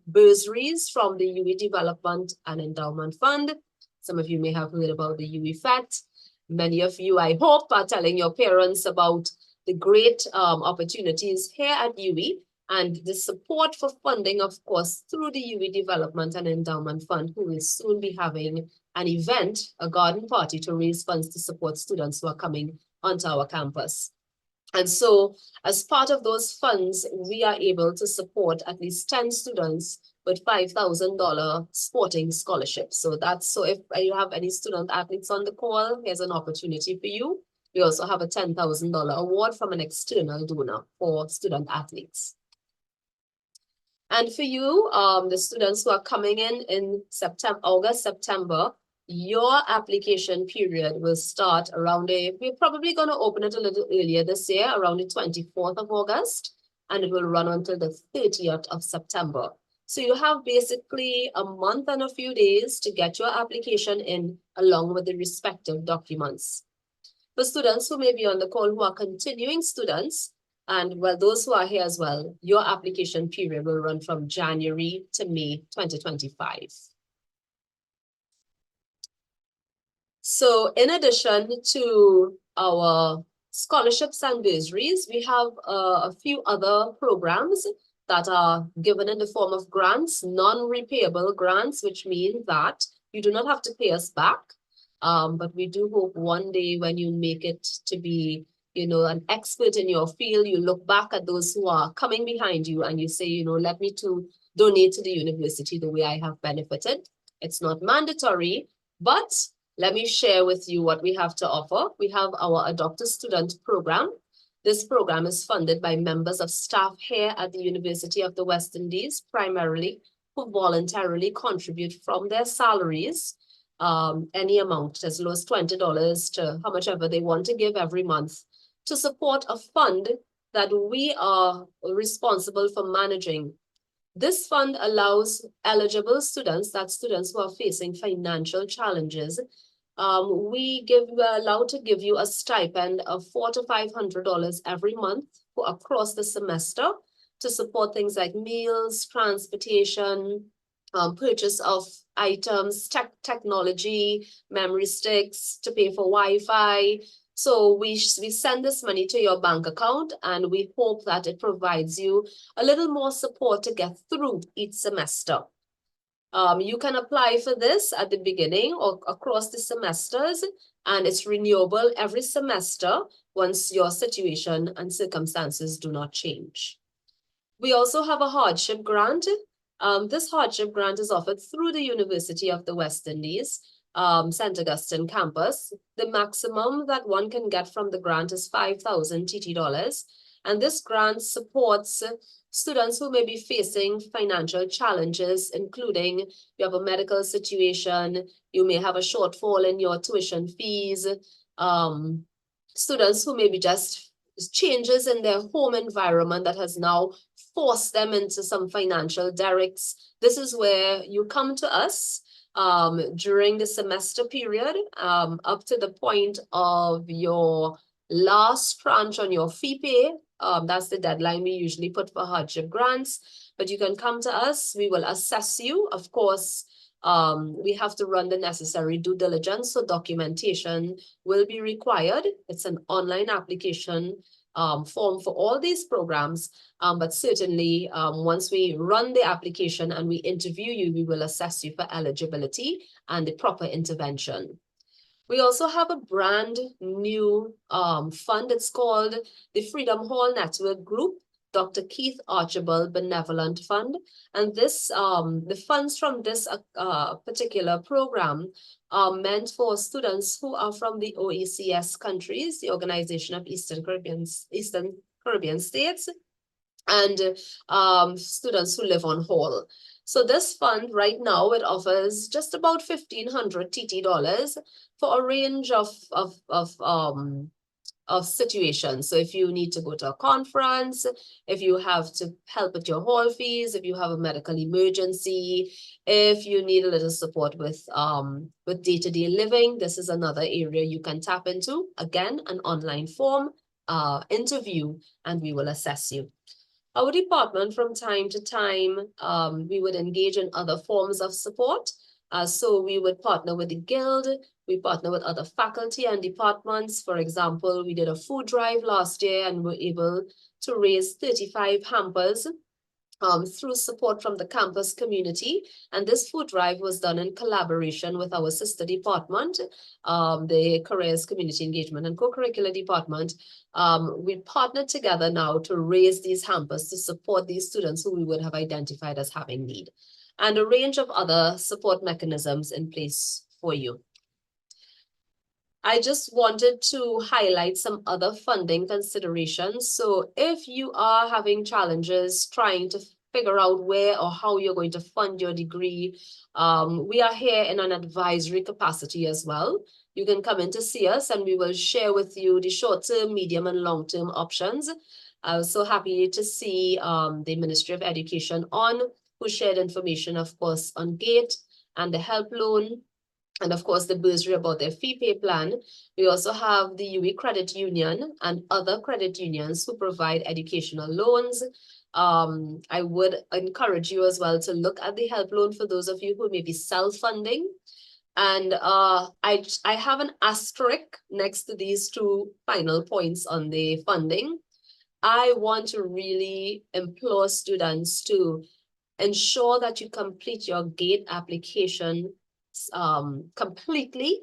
bursaries from the UE Development and Endowment Fund. Some of you may have heard about the UE F.A.S. Many of you, I hope, are telling your parents about the great opportunities here at UE and the support for funding, of course, through the UE Development and Endowment Fund, who will soon be having an event, a garden party, to raise funds to support students who are coming onto our campus. And so as part of those funds, we are able to support at least 10 students with $5,000 sporting scholarships. So if you have any student athletes on the call, here's an opportunity for you. We also have a $10,000 award from an external donor for student athletes. And for you, the students who are coming in August, September, your application period will start around we're probably going to open it a little earlier this year, around the 24th of August, and it will run until the 30th of September. So you have basically a month and a few days to get your application in along with the respective documents. For students who may be on the call who are continuing students, and well, those who are here as well, your application period will run from January to May 2025. So in addition to our scholarships and bursaries, we have a few other programs that are given in the form of grants, non-repayable grants, which means that you do not have to pay us back. But we do hope one day when you make it to be, you know, an expert in your field, you look back at those who are coming behind you and you say, you know, let me to donate to the university the way I have benefited. It's not mandatory, but let me share with you what we have to offer. We have our Adopt a Student program. This program is funded by members of staff here at the University of the West Indies, primarily, who voluntarily contribute from their salaries, any amount as low as $20 to how much ever they want to give every month to support a fund that we are responsible for managing. This fund allows eligible students, that's students who are facing financial challenges. We're allowed to give you a stipend of $400 to $500 every month for across the semester to support things like meals, transportation, purchase of items, technology, memory sticks, to pay for Wi-Fi. So we send this money to your bank account, and we hope that it provides you a little more support to get through each semester. You can apply for this at the beginning or across the semesters, and it's renewable every semester once your situation and circumstances do not change. We also have a hardship grant. This hardship grant is offered through the University of the West Indies, St. Augustine campus. The maximum that one can get from the grant is 5,000 TT dollars. And this grant supports students who may be facing financial challenges, including you have a medical situation, you may have a shortfall in your tuition fees, students who may be just changes in their home environment that has now forced them into some financial derricks. This is where you come to us during the semester period, up to the point of your last tranche on your FeePay. That's the deadline we usually put for hardship grants, but you can come to us, we will assess you. Of course, we have to run the necessary due diligence, so documentation will be required. It's an online application form for all these programs, but certainly once we run the application and we interview you, we will assess you for eligibility and the proper intervention. We also have a brand new fund. It's called the Freedom Hall Network Group, Dr. Keith Archibald Benevolent Fund. And this, the funds from this particular program are meant for students who are from the OECS countries, the Organization of Eastern Caribbean States, and students who live on Hall. So this fund right now, it offers just about 1,500 TT dollars for a range of situations. So if you need to go to a conference, if you have to help with your hall fees, if you have a medical emergency, if you need a little support with day-to-day living, this is another area you can tap into. Again, an online form, interview, and we will assess you. Our department, from time to time, we would engage in other forms of support. So we would partner with the Guild, we partner with other faculty and departments. For example, we did a food drive last year and were able to raise 35 hampers through support from the campus community. And this food drive was done in collaboration with our sister department, the Careers, Community Engagement and Co-Curricular Department. We partnered together now to raise these hampers to support these students who we would have identified as having need, and a range of other support mechanisms in place for you. I just wanted to highlight some other funding considerations. So if you are having challenges trying to figure out where or how you're going to fund your degree, we are here in an advisory capacity as well. You can come in to see us and we will share with you the short-term, medium, and long-term options. I was so happy to see the Ministry of Education who shared information, of course, on G.A.T.E and the H.E.L.P loan, and of course the bursary about their FeePay plan. We also have the UE Credit Union and other credit unions who provide educational loans. I would encourage you as well to look at the H.E.L.P loan for those of you who may be self-funding. And I have an asterisk next to these two final points on the funding. I want to really implore students to ensure that you complete your G.A.T.E application completely.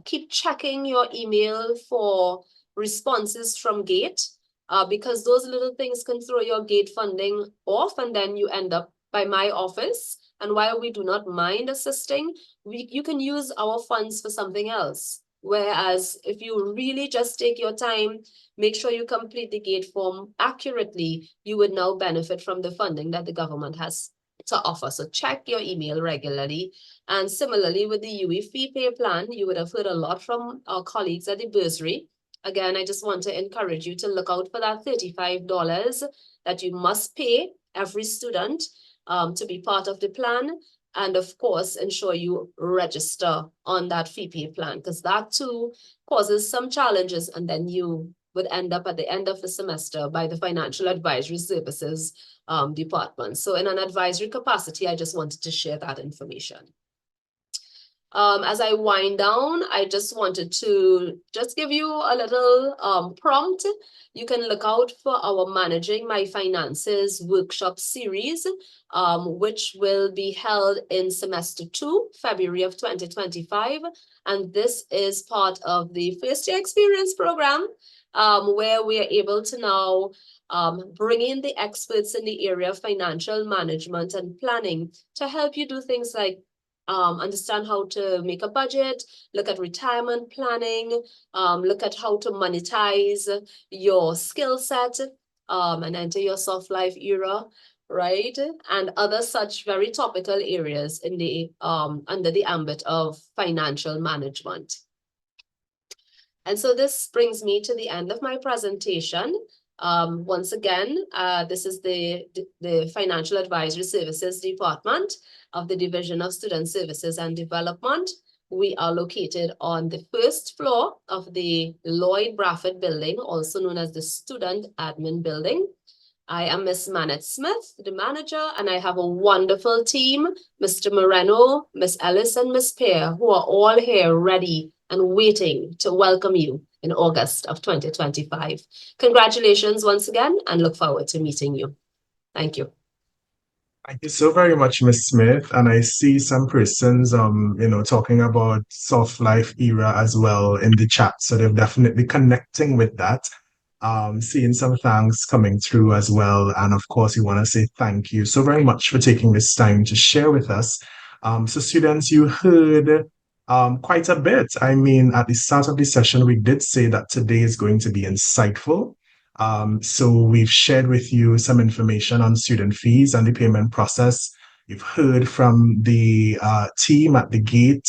Keep checking your email for responses from G.A.T.E because those little things can throw your G.A.T.E funding off, and then you end up by my office. And while we do not mind assisting, you can use our funds for something else. Whereas if you really just take your time, make sure you complete the G.A.T.E form accurately, you would now benefit from the funding that the government has to offer. So check your email regularly. And similarly with the UE FeePay plan, you would have heard a lot from our colleagues at the bursary. Again, I just want to encourage you to look out for that $35 that you must pay every student to be part of the plan. And of course, ensure you register on that FeePay plan, because that too causes some challenges, and then you would end up at the end of the semester by the Financial Advisory Services department. So in an advisory capacity, I just wanted to share that information. As I wind down, I just wanted to give you a little prompt. You can look out for our Managing My Finances workshop series, which will be held in semester 2, February of 2025. And this is part of the first year experience program, where we are able to now bring in the experts in the area of financial management and planning to help you do things like understand how to make a budget, look at retirement planning, look at how to monetize your skill set and enter your soft life era, right? And other such very topical areas in the under the ambit of financial management. And so this brings me to the end of my presentation. Once again, this is the Financial Advisory Services Department of the Division of Student Services and Development. We are located on the first floor of the Lloyd Bradford building, also known as the Student Admin Building. I am Miss Manette Smith, the manager, and I have a wonderful team, Mr. Moreno, Miss Ellis, and Miss Pear, who are all here ready and waiting to welcome you in August of 2025. Congratulations once again, and look forward to meeting you. Thank you. Thank you so very much, Ms. Smith. And I see some persons, talking about soft life era as well in the chat. So they're definitely connecting with that. Seeing some thanks coming through as well. And of course, we want to say thank you so very much for taking this time to share with us. So students, you heard quite a bit. I mean, at the start of the session, we did say that today is going to be insightful. So we've shared with you some information on student fees and the payment process. You've heard from the team at the G.A.T.E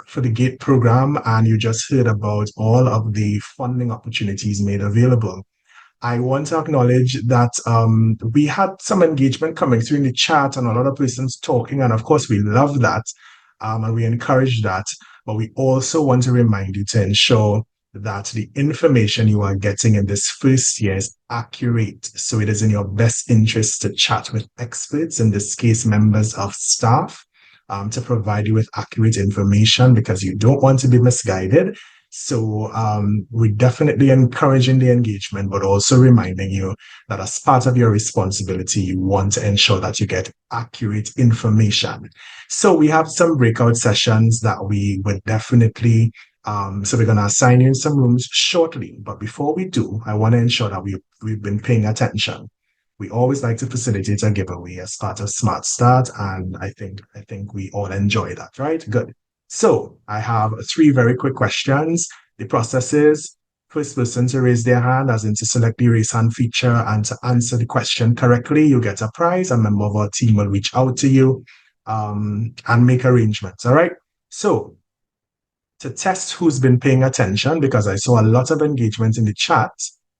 for the G.A.T.E program, and you just heard about all of the funding opportunities made available. I want to acknowledge that we had some engagement coming through in the chat and a lot of persons talking, and of course we love that and we encourage that, but we also want to remind you to ensure that the information you are getting in this first year is accurate. So it is in your best interest to chat with experts, in this case members of staff, to provide you with accurate information, because you don't want to be misguided. So we're definitely encouraging the engagement, but also reminding you that as part of your responsibility, you want to ensure that you get accurate information. So we have some breakout sessions that we would definitely, so we're going to assign you in some rooms shortly. But before we do, I want to ensure that we've been paying attention. We always like to facilitate a giveaway as part of Smart Start, and I think we all enjoy that, right? Good. So I have 3 very quick questions. The process is First person to raise their hand, as in to select the raise hand feature and to answer the question correctly, you get a prize. A member of our team will reach out to you and make arrangements. All right. So to test who's been paying attention, because I saw a lot of engagement in the chat,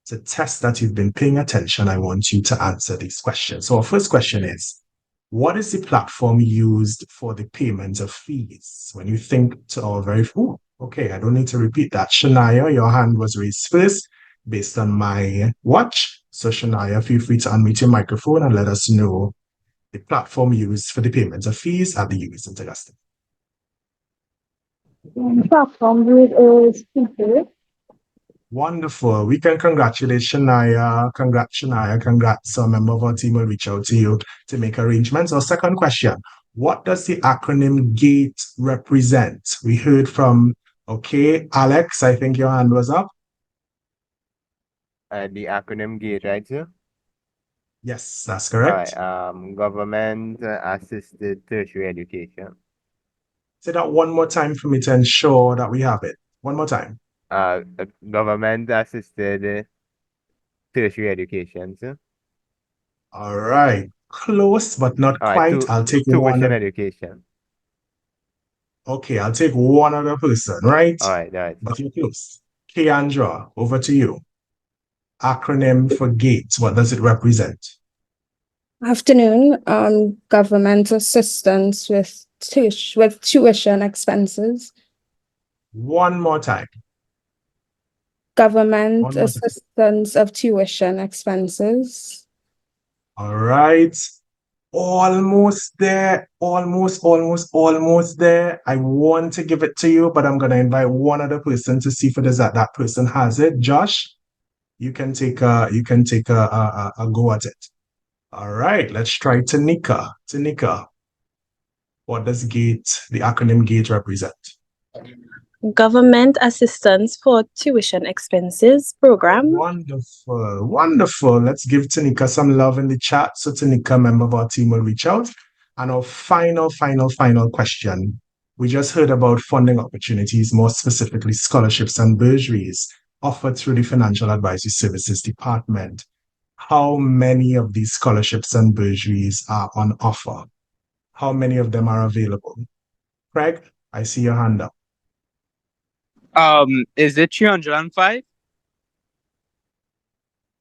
to test that you've been paying attention, I want you to answer these questions. So our first question is, what is the platform used for the payment of fees? When you think to our very full, okay, I don't need to repeat that. Shania, your hand was raised first based on my watch. So Shania, feel free to unmute your microphone and let us know the platform used for the payment of fees at the UWI St. Augustine. The platform is FeePay. Wonderful. We can congratulate Shania. Congrats, Shania. Congrats. A member of our team will reach out to you to make arrangements. Our second question, what does the acronym GATE represent? We heard from, okay, Alex, I think your hand was up. The acronym GATE, right, sir? Yes, that's All correct. right. Government assisted tertiary education. Say that one more time for me to ensure that we have it. One more time. Government assisted tertiary education, sir. All right. Close, but not All right. quite. I'll take Tuition one. education. Okay, I'll take one other person, right? All right. But you're close. Keandra, over to you. Acronym for GATE, what does it represent? Afternoon, government assistance with tuition expenses. One more time. Government assistance of tuition expenses. All right. Almost there. Almost there. I want to give it to you, but I'm going to invite one other person to see if it is that person has it. Josh, you can take a go at it. All right, let's try Tanika. Tanika, what does GATE, the acronym GATE, represent? Government Assistance for Tuition Expenses Program. Wonderful. Let's give Tanika some love in the chat. So Tanika, member of our team, will reach out. And our final question. We just heard about funding opportunities, more specifically scholarships and bursaries offered through the Financial Advisory Services Department. How many of these scholarships and bursaries are on offer? How many of them are available? Craig, I see your hand up. Is it 305?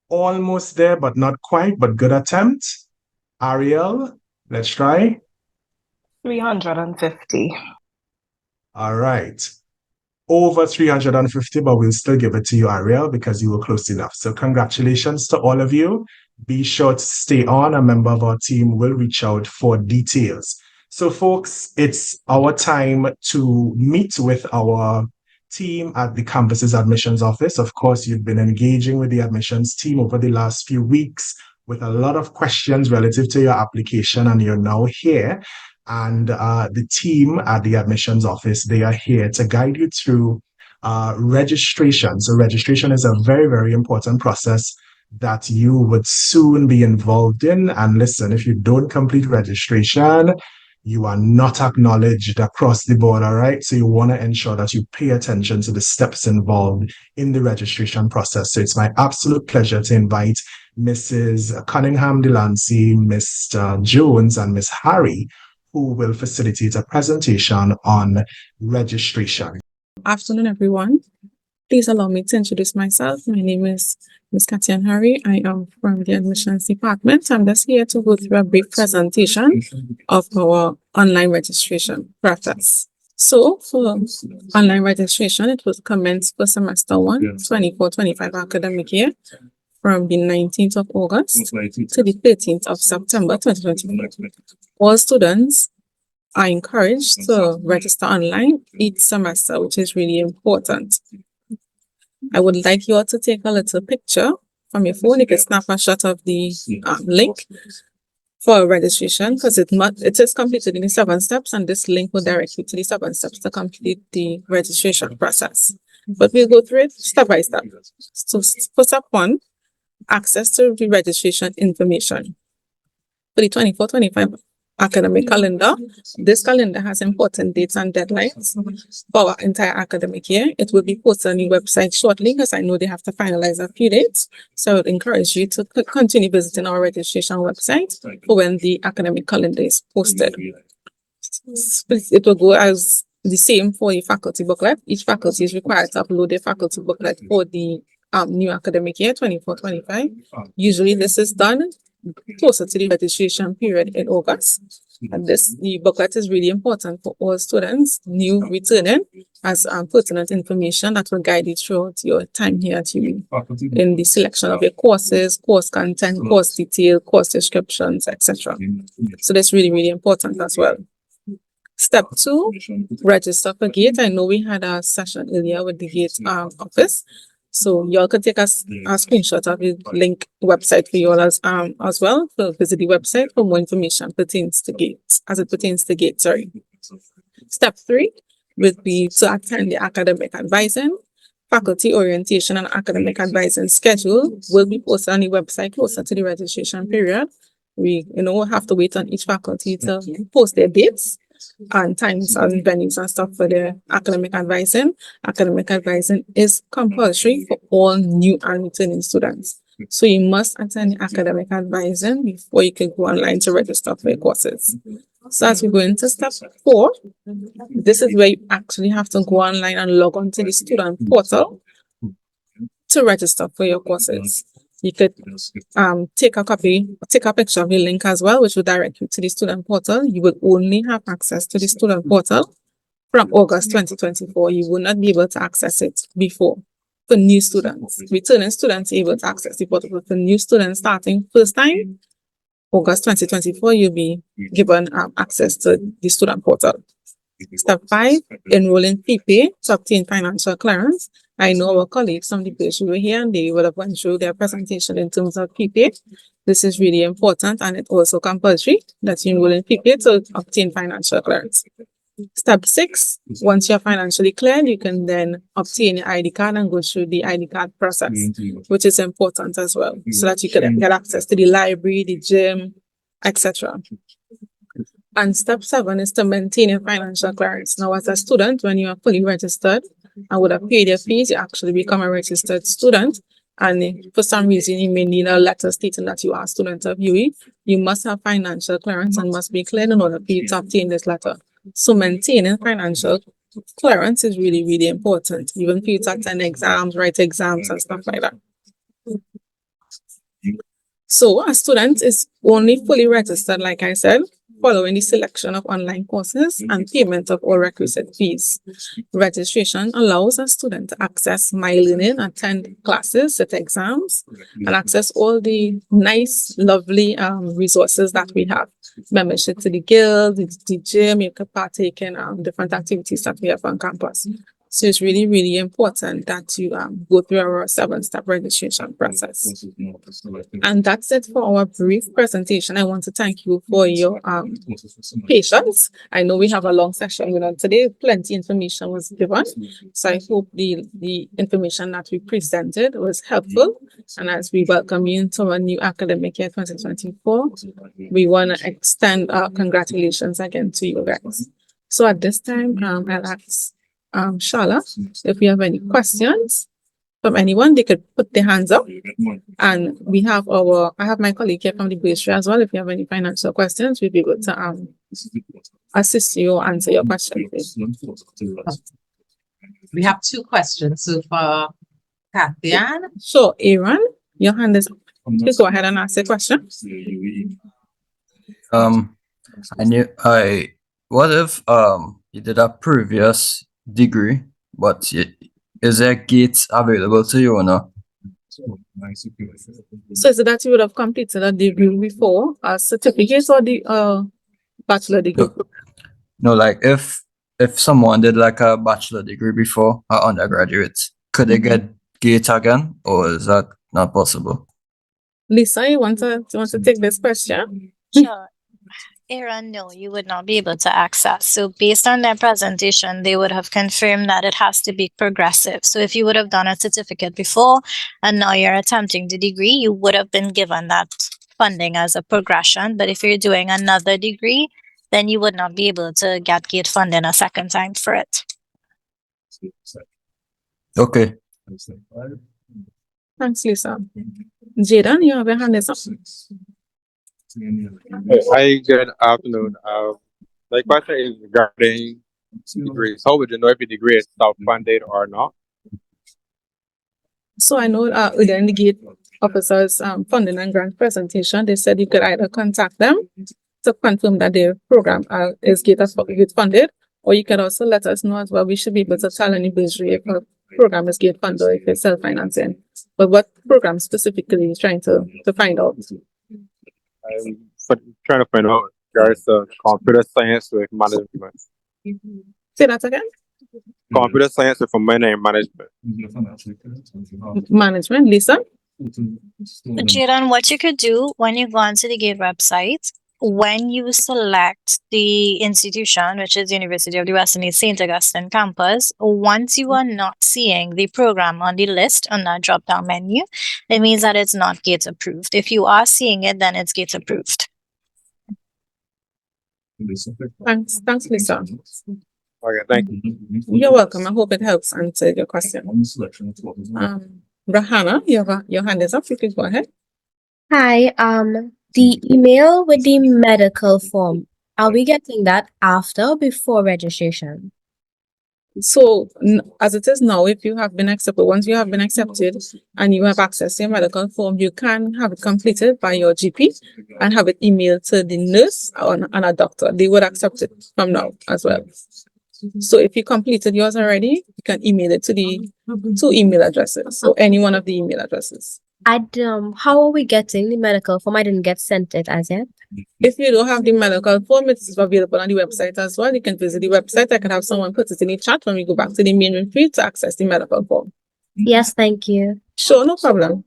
Almost there, but not quite, but good attempt. Ariel, let's try. 350. All right. Over 350, but we'll still give it to you, Ariel, because you were close enough. So congratulations to all of you. Be sure to stay on. A member of our team will reach out for details. So folks, it's our time to meet with our team at the campus's admissions office. Of course, you've been engaging with the admissions team over the last few weeks with a lot of questions relative to your application, and you're now here. And the team at the admissions office, they are here to guide you through registration. So registration is a very, very important process that you would soon be involved in. And listen, if you don't complete registration, you are not acknowledged across the board, all right? So you want to ensure that you pay attention to the steps involved in the registration process. So it's my absolute pleasure to invite Mrs. Cunningham Delancey, Mr. Jones, and Ms. Harry, who will facilitate a presentation on registration. Afternoon, everyone. Please allow me to introduce myself. My name is Ms. Katia Harry. I am from the admissions department. I'm just here to go through a brief presentation of our online registration process. So for online registration, it will commence for semester 1, 24-25 academic year from the 19th of August to the 13th of September 2024. All students are encouraged to register online each semester, which is really important. I would like you all to take a little picture from your phone. You can snap a shot of the link for registration, because it is completed in the 7 steps, and this link will direct you to the 7 steps to complete the registration process. But we'll go through it step by step. So for step 1, access to the registration information. For the 24-25 academic calendar. This calendar has important dates and deadlines for our entire academic year. It will be posted on the website shortly because I know they have to finalize a few dates. So I would encourage you to continue visiting our registration website for when the academic calendar is posted. It will go as the same for the faculty booklet. Each faculty is required to upload their faculty booklet for the new academic year 24-25. Usually this is done closer to the registration period in August. And the booklet is really important for all students, new, returning, as pertinent information that will guide you throughout your time here at UWI in the selection of your courses, course content, course detail, course descriptions, etc. So that's really, really important as well. Step 2, register for G.A.T.E. I know we had a session earlier with the G.A.T.E. office. So y'all could take a screenshot of the link website for you all as well. So visit the website for more information pertains to G.A.T.E. as it pertains to G.A.T.E. Sorry. Step 3 would be to attend the academic advising. Faculty orientation and academic advising schedule will be posted on the website closer to the registration period. We have to wait on each faculty to post their dates and times and venues and stuff for the academic advising. Academic advising is compulsory for all new and returning students. So you must attend the academic advising before you can go online to register for your courses. So as we go into step 4, this is where you actually have to go online and log on to the student portal to register for your courses. You could take a picture of the link as well, which will direct you to the student portal. You will only have access to the student portal from August 2024. You will not be able to access it before. For new students, returning students are able to access the portal. But for new students starting first time, August 2024, you'll be given access to the student portal. Step 5, enroll in FeePay to obtain financial clearance. I know our colleagues from the place who were here and they would have went through their presentation in terms of FeePay. This is really important and it's also compulsory that you enroll in FeePay to obtain financial clearance. Step 6, once you're financially cleared, you can then obtain your ID card and go through the ID card process, which is important as well, so that you can get access to the library, the gym, etc. And step 7 is to maintain your financial clearance. Now, as a student, when you are fully registered and would have paid your fees, you actually become a registered student. And if for some reason you may need a letter stating that you are a student of UWI, you must have financial clearance and must be cleared in order for you to obtain this letter. So maintaining financial clearance is really, really important, even for you to attend exams, write exams and stuff like that. So a student is only fully registered, like I said, following the selection of online courses and payment of all requisite fees. Registration allows a student to access My Learning, attend classes, sit exams, and access all the nice, lovely resources that we have. Membership to the guild, the gym, you can partake in different activities that we have on campus. So it's really, really important that you go through our 7-step registration process. And that's it for our brief presentation. I want to thank you for your patience. I know we have a long session going on today. Plenty information was given. So I hope the information that we presented was helpful. And as we welcome you into our new academic year 2024, we want to extend our congratulations again to you guys. So at this time, I'll ask Shala, if you have any questions from anyone, they could put their hands up. And I have my colleague here from the Bursary as well. If you have any financial questions, we'll be able to assist you or answer your questions. We have 2 questions so far. Kathian? So Aaron, your hand is up. Please go ahead and ask the question. What if you did a previous degree, but is there G.A.T.E. available to you or not? So is it that you would have completed a degree before, a certificate or the bachelor degree? No, like if someone did like a bachelor degree before or undergraduate, could they get G.A.T.E. again, or is that not possible? Lisa, you want to take this question? Sure. Aaron, no, you would not be able to access. So based on their presentation, they would have confirmed that it has to be progressive. So if you would have done a certificate before and now you're attempting the degree, you would have been given that funding as a progression, but if you're doing another degree, then you would not be able to get GATE funding a second time for it. Okay. Thanks, Lisa. Jaden, you have your hand is up. Hi, good afternoon. My question is regarding degrees. How would you know if your degree is self-funded or not? So I know within the GATE officers funding and grant presentation, they said you could either contact them to confirm that their program is GATE funded, or you can also let us know as well. We should be able to tell any bursary if a program is GATE funded or if it's self-financing. But what program specifically is trying to find out? I'm trying to find out regards to computer science with management. Say that again? Computer science with minor in management. Management, Lisa? Jaden, what you could do when you go onto the GATE website, when you select the institution, which is University of the West Indies St. Augustine campus, once you are not seeing the program on the list on that drop-down menu, it means that it's not GATE approved. If you are seeing it, then it's GATE approved. Thanks, Lisa. Okay, thank you. You're welcome. I hope it helps answer your question. Rahana, your hand is up. You can go ahead. Hi, the email with the medical form, are we getting that after or before registration? So as it is now, if you have been accepted, once you have been accepted and you have access to your medical form, you can have it completed by your GP and have it emailed to the nurse and a doctor. They would accept it from now as well. So if you completed yours already, you can email it to the 2 email addresses, so any one of the email addresses. How are we getting the medical form? I didn't get sent it as yet. If you don't have the medical form, it's available on the website as well. You can visit the website. I can have someone put it in the chat when we go back to the main room to access the medical form. Yes, thank you. Sure, no problem.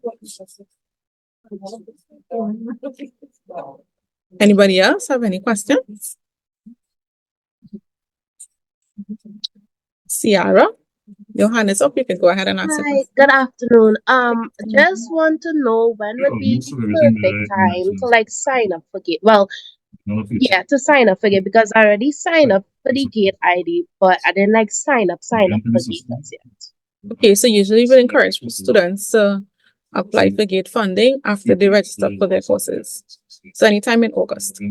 Anybody else have any questions? Ciara, your hand is up. You can go ahead and answer. Hi, good afternoon. Just want to know when would be the perfect time to like sign up for GATE. Well, yeah, to sign up for GATE because I already signed up for the GATE ID, but I didn't like sign up for GATE as yet. Okay, so usually we encourage students to apply for GATE funding after they register for their courses. So anytime in August,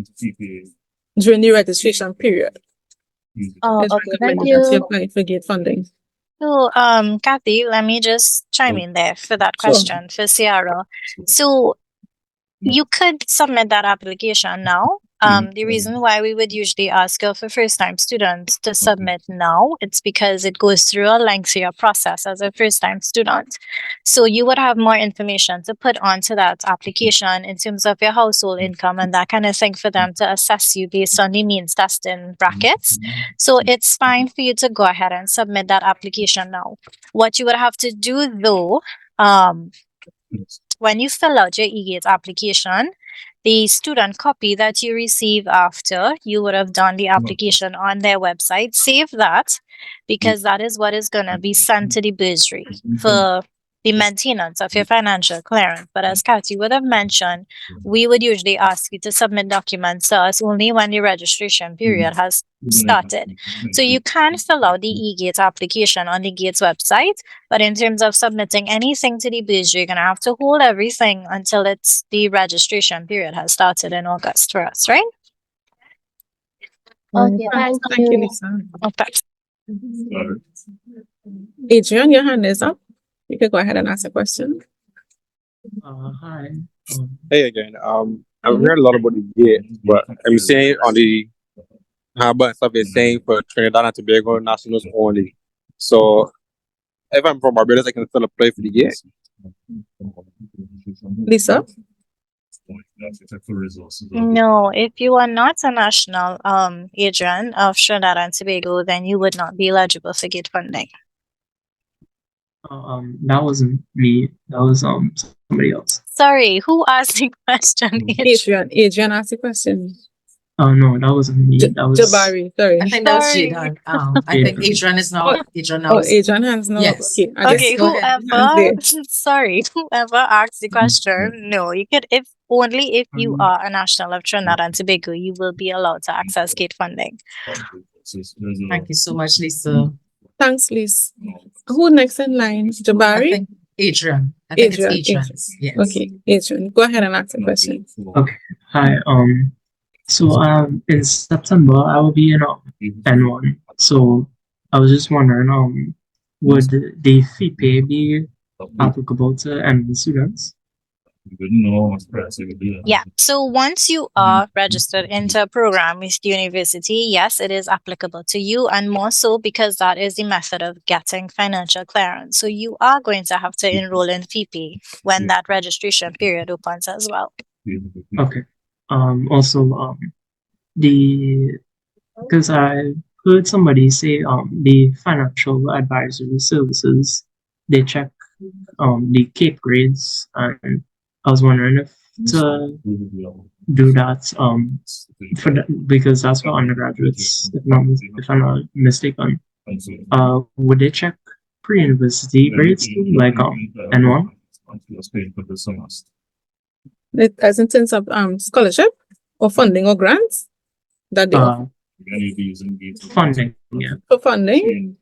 during the registration period. Oh, it's okay, thank recommended that you. apply for GATE funding. So, Kathy, let me just chime in there for that Sure. question for Ciara. So you could submit that application now. The reason why we would usually ask for first-time students to submit now, it's because it goes through a lengthier process as a first-time student. So you would have more information to put onto that application in terms of your household income and that kind of thing for them to assess you based on the means testing brackets. So it's fine for you to go ahead and submit that application now. What you would have to do though, when you fill out your eGATE application, the student copy that you receive after you would have done the application on their website, save that because that is what is going to be sent to the bursary for the maintenance of your financial clearance. But as Kathy would have mentioned, we would usually ask you to submit documents to us only when the registration period has started. So you can fill out the eGATE application on the GATE's website, but in terms of submitting anything to the bursary, you're going to have to hold everything until it's the registration period has started in August for us, right? Okay, thank Thank you, you. Lisa. Okay. Adrian, your hand is up. You can go ahead and ask a question. Hi. Hey again. I've heard a lot about the GATE, but I'm saying on the handbook stuff is saying for Trinidad and Tobago nationals only. So if I'm from Barbados, I can still apply for the GATE. Lisa? No, if you are not a national Adrian of Trinidad and Tobago, then you would not be eligible for GATE funding. That wasn't me. That was somebody else. Sorry, who asked the question? Adrian asked the question. Oh no, that wasn't me. That was Jabari, sorry. I think that was Sorry. Jaden. I think Adrian is now. Adrian now. Oh, Adrian hands now. Yes. Okay, I guess Okay, go ahead. whoever, sorry, whoever asked the question, no, you could, if only if you are a national of Trinidad and Tobago, you will be allowed to access GATE funding. Thank you so much, Lisa. Thanks, Liz. Who next in line? I Jabari? think Adrian. I think Adrian. it's Adrian. Yes. Okay, Adrian, go ahead and ask the question. okay. Hi. So in September I will be in N1. So I was just wondering, would the FeePay be applicable to N1 students? Yeah, so once you are registered into a program with the university, yes, it is applicable to you, and more so because that is the method of getting financial clearance. So you are going to have to enroll in FeePay when that registration period opens as well. Okay. Also, because I heard somebody say the financial advisory services, they check the CAPE grades, and I was wondering if to do that for because that's for undergraduates, if I'm not mistaken. Would they check pre-university grades too, like N1? As in terms of scholarship or funding or grants that they offer? Funding, yeah. For funding,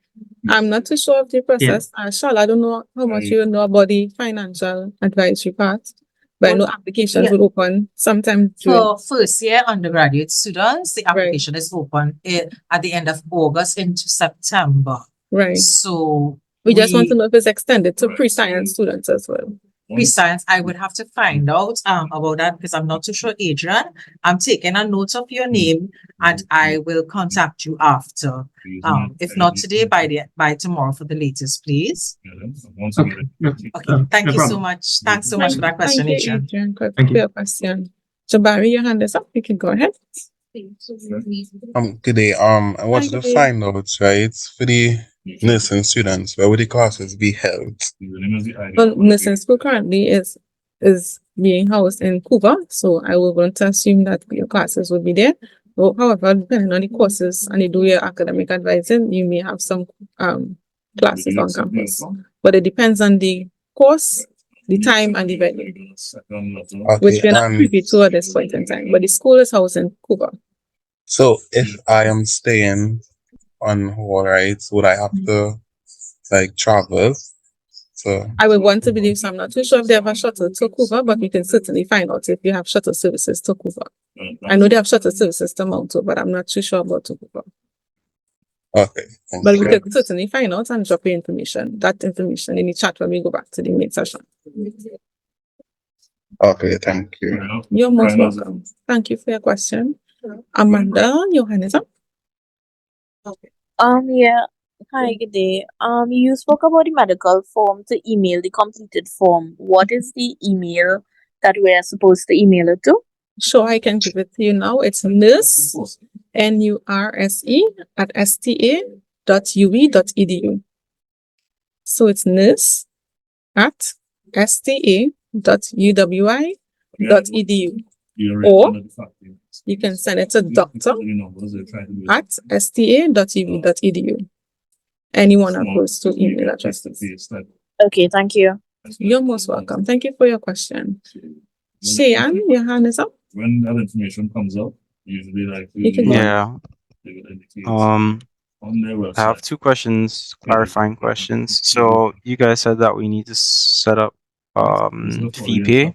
I'm not too sure of the process. Charlotte, I don't know how much you know about the financial advisory part, but I know applications will open sometime during. For first year undergraduate students, the application is open at the end of August into September. Right. So we just want to know if it's extended to pre-science students as well. Pre-science, I would have to find out about that because I'm not too sure, Adrian. I'm taking a note of your name and I will contact you after. If not today, by tomorrow for the latest, please. Okay. Thank you so much. Thanks so much for that question, Thank you, Adrian. for your question. Jabari, your hand is up. You can go ahead. Good day. I wanted to find out, right, for the nursing students, where would the classes be held? Well, nursing school currently is being housed in Cuba, so I will want to assume that your classes will be there. Well, however, depending on the courses and you do your academic advising, you may have some classes on campus. But it depends on the course, the time, and the venue, which we're not privy to at this point in time. But the school is housed in Cuba. So if I am staying on hold, right, would I have to travel? So I would want to believe so. I'm not too sure if they have a shuttle to Cuba, but we can certainly find out if you have shuttle services to Cuba. I know they have shuttle services to Outtro, but I'm not too sure about to Cuba. Okay. But we can certainly find out and drop your that information in the chat when we go back to the main session. Okay, thank you. You're most welcome. Thank you for your question. Amanda, your hand is up. Okay. Yeah. Hi, good day. You spoke about the medical form to email the completed form. What is the email that we're supposed to email it to? Sure, I can give it to you now. It's nurse, NURSE @sta.ue.edu. So it's nurse @sta.uwi.edu. Or you can send it to doctor@sta.ue.edu. Any one of those two email addresses. Okay, thank you. You're most welcome. Thank you for your question. Cheyenne, your hand is up. When that information comes up, usually I have two questions, clarifying questions. So you guys said that we need to set up FeePay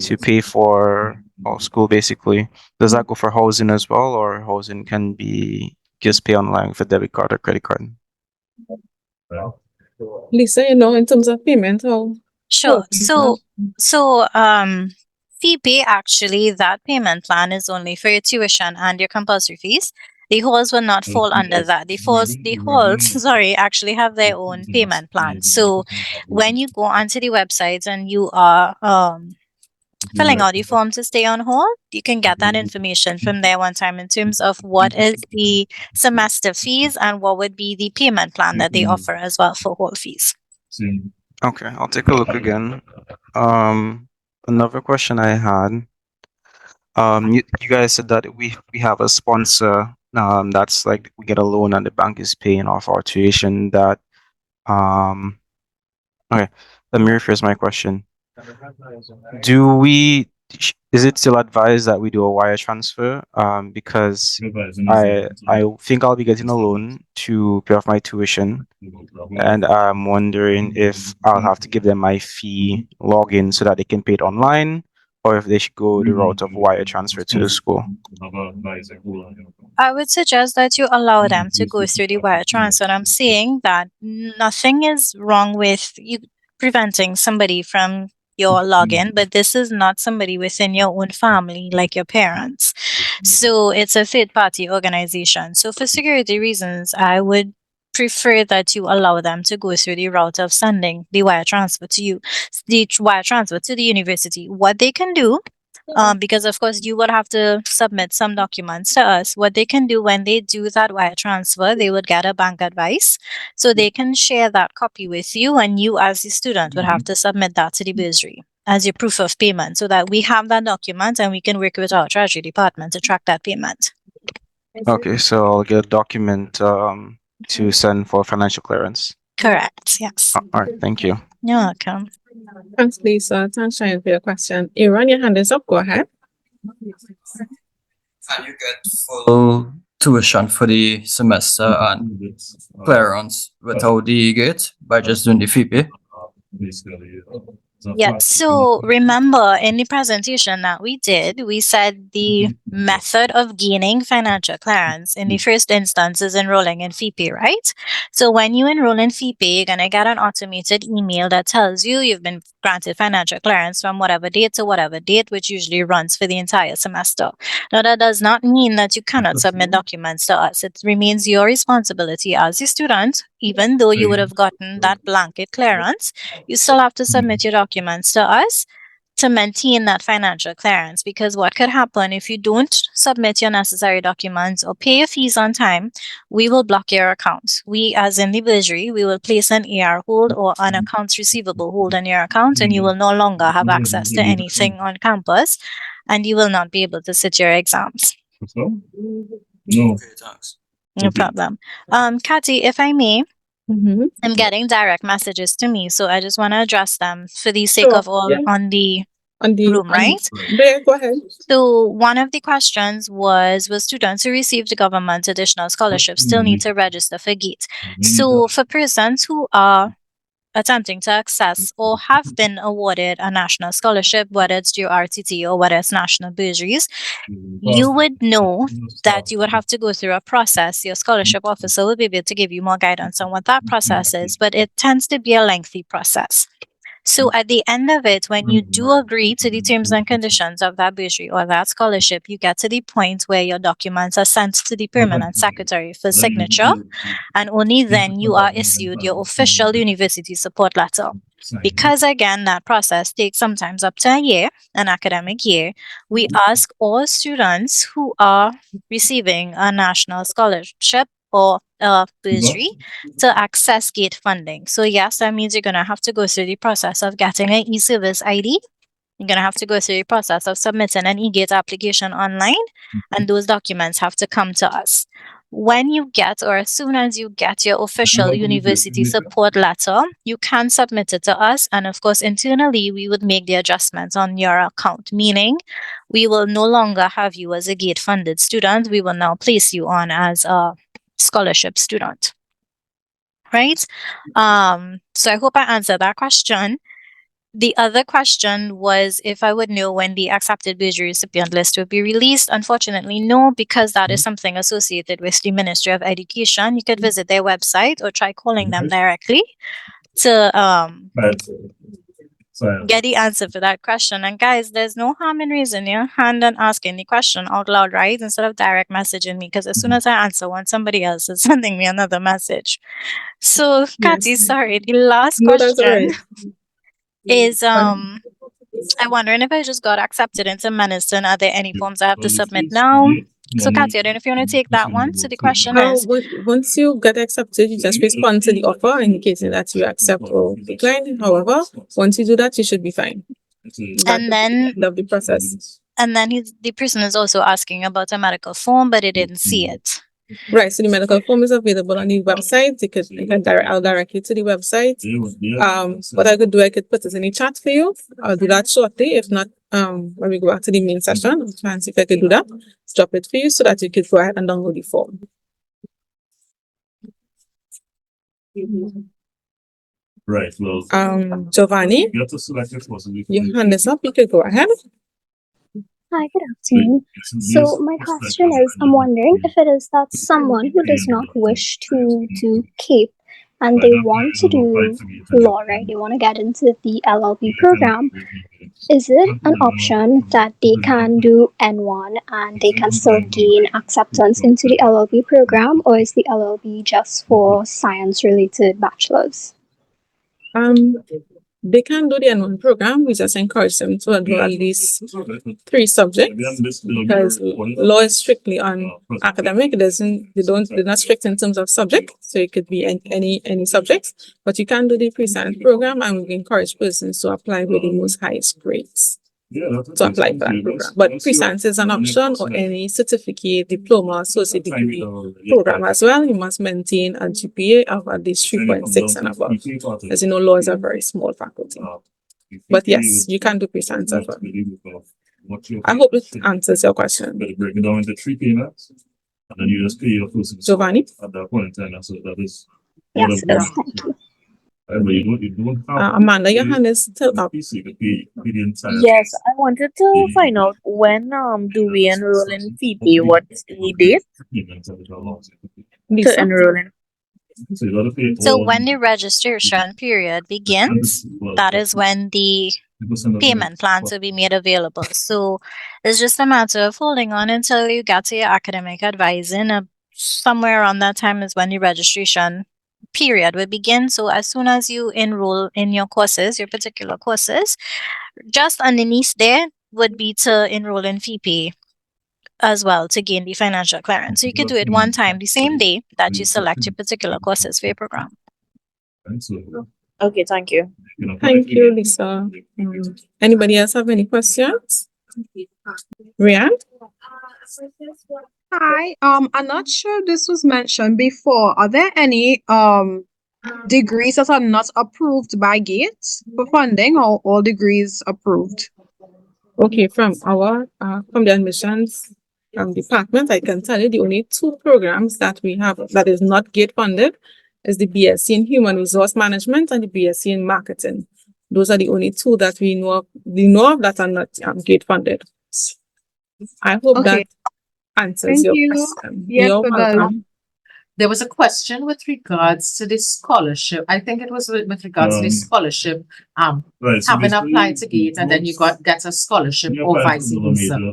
to pay for school basically. Does that go for housing as well, or housing can be just pay online with a debit card or credit card? Lisa, in terms of payment, how? Sure. So FeePay, actually, that payment plan is only for your tuition and your compulsory fees. The halls will not fall under that. The halls, sorry, actually have their own payment plan. So when you go onto the website and you are filling out the form to stay on hold, you can get that information from there one time in terms of what is the semester fees and what would be the payment plan that they offer as well for whole fees. Okay, I'll take a look again. Another question I had You guys said that we have a sponsor. That's like we get a loan and the bank is paying off our tuition. That okay. Let me rephrase my question. Is it still advised that we do a wire transfer? Because I think I'll be getting a loan to pay off my tuition, and I'm wondering if I'll have to give them my fee login so that they can pay it online, or if they should go the route of wire transfer to the school. I would suggest that you allow them to go through the wire transfer. I'm saying that nothing is wrong with you preventing somebody from your login, but this is not somebody within your own family, like your parents. So it's a third party organization. So for security reasons, I would prefer that you allow them to go through the route of sending the wire transfer to you, the wire transfer to the university. What they can do, because of course you would have to submit some documents to us. What they can do when they do that wire transfer, they would get a bank advice, so they can share that copy with you, and you as the student would have to submit that to the bursary as your proof of payment, so that we have that document and we can work with our treasury department to track that payment. Okay, so I'll get a document to send for financial clearance. Correct. Yes. All right. Thank you. You're welcome. Thanks, Lisa. Thanks, Shine, for your question. Aaron, your hand is up. Go ahead. Can you get full tuition for the semester and clearance without the GATE by just doing the FeePay? Yeah, so remember in the presentation that we did, we said the method of gaining financial clearance in the first instance is enrolling in FeePay, right? So when you enroll in FeePay, you're going to get an automated email that tells you you've been granted financial clearance from whatever date to whatever date, which usually runs for the entire semester. Now, that does not mean that you cannot submit documents to us. It remains your responsibility as a student, even though you would have gotten that blanket clearance, you still have to submit your documents to us to maintain that financial clearance. Because what could happen if you don't submit your necessary documents or pay your fees on time, we will block your account. We, as in the bursary, we will place an AR hold or an accounts receivable hold on your account, and you will no longer have access to anything on campus, and you will not be able to sit your exams. Okay, thanks. No problem. Katy, if I may, I'm getting direct messages to me, so I just want to address them for the sake of all on the room, right? Yeah, go ahead. So one of the questions was, will students who received the government additional scholarships still need to register for GATE? So for persons who are attempting to access or have been awarded a national scholarship, whether it's through RTT or whether it's national bursaries, you would know that you would have to go through a process. Your scholarship officer will be able to give you more guidance on what that process is, but it tends to be a lengthy process. So at the end of it, when you do agree to the terms and conditions of that bursary or that scholarship, you get to the point where your documents are sent to the permanent secretary for signature, and only then you are issued your official university support letter. Because again, that process takes sometimes up to a year, an academic year, we ask all students who are receiving a national scholarship or a bursary to access GATE funding. So yes, that means you're going to have to go through the process of getting an e-service ID. You're going to have to go through the process of submitting an e-GATE application online, and those documents have to come to us. When you get, or as soon as you get your official university support letter, you can submit it to us. And of course, internally, we would make the adjustments on your account, meaning we will no longer have you as a GATE funded student. We will now place you on as a scholarship student. Right? So I hope I answered that question. The other question was if I would know when the accepted bursary recipient list will be released. Unfortunately, no, because that is something associated with the Ministry of Education. You could visit their website or try calling them directly to get the answer for that question. And guys, there's no harm in raising your hand and asking the question out loud, right? Instead of direct messaging me, because as soon as I answer one, somebody else is sending me another message. So, Katy, sorry, the last question is I'm wondering if I just got accepted into Meniston, are there any forms I have to submit now? So Katy, I don't know if you want to take that one. So the question is, once you get accepted, you just respond to the offer indicating that you accept or decline. However, once you do that, you should be fine. And then the process. And then the person is also asking about a medical form, but he didn't see it. Right, so the medical form is available on the website. I'll direct you to the website. What I could do, I could put this in the chat for you. I'll do that shortly. If not, when we go back to the main session, I'll try and see if I could do that. Drop it for you so that you could go ahead and download the form. Right. Well, Giovanni, you have to select your course. your hand is up. You could go ahead. Hi, good afternoon. So my question is, I'm wondering if it is that someone who does not wish to do CAPE and they want to do law, right? They want to get into the LLB program. Is it an option that they can do N1 and they can still gain acceptance into the LLB program, or is the LLB just for science-related bachelors? They can do the N1 program. We just encourage them to do at least 3 subjects because law is strictly on academic. They're not strict in terms of subject, so it could be any subjects. But you can do the pre-science program, and we encourage persons to apply with the most highest grades to apply for that program. But pre-science is an option, or any certificate, diploma, associate degree program as well. You must maintain a GPA of at least 3.6 and above. As you know, law is a very small faculty. But yes, you can do pre-science as well. I hope it answers your question. Break it down into 3 payments, and then you just pay your first Giovanni? at that point in time. So that is Yes, it is. Thank you. You don't have Amanda, your hand is still up. Yes, I wanted to find out when do we enroll in FeePay? What's the date to enroll in? So when the registration period begins, that is when the payment plans will be made available. So it's just a matter of holding on until you get to your academic advising. Somewhere around that time is when the registration period will begin. So as soon as you enroll in your courses, your particular courses, just underneath there would be to enroll in FeePay as well to gain the financial clearance. So you could do it one time the same day that you select your particular courses for your program. Okay, thank you. Thank you, Lisa. Anybody else have any questions? Rian? Hi, I'm not sure this was mentioned before. Are there any degrees that are not approved by G.A.T.E for funding, or all degrees approved? Okay, from the admissions department, I can tell you the only 2 programs that we have that is not GATE funded is the BSc in Human Resource Management and the BSc in Marketing. Those are the only 2 that we know of that are not GATE funded. I hope that answers your question. Yes, You're welcome. There was a question with regards to the scholarship. I think it was with regards to the scholarship. Having applied to GATE and then you get a scholarship or vice versa.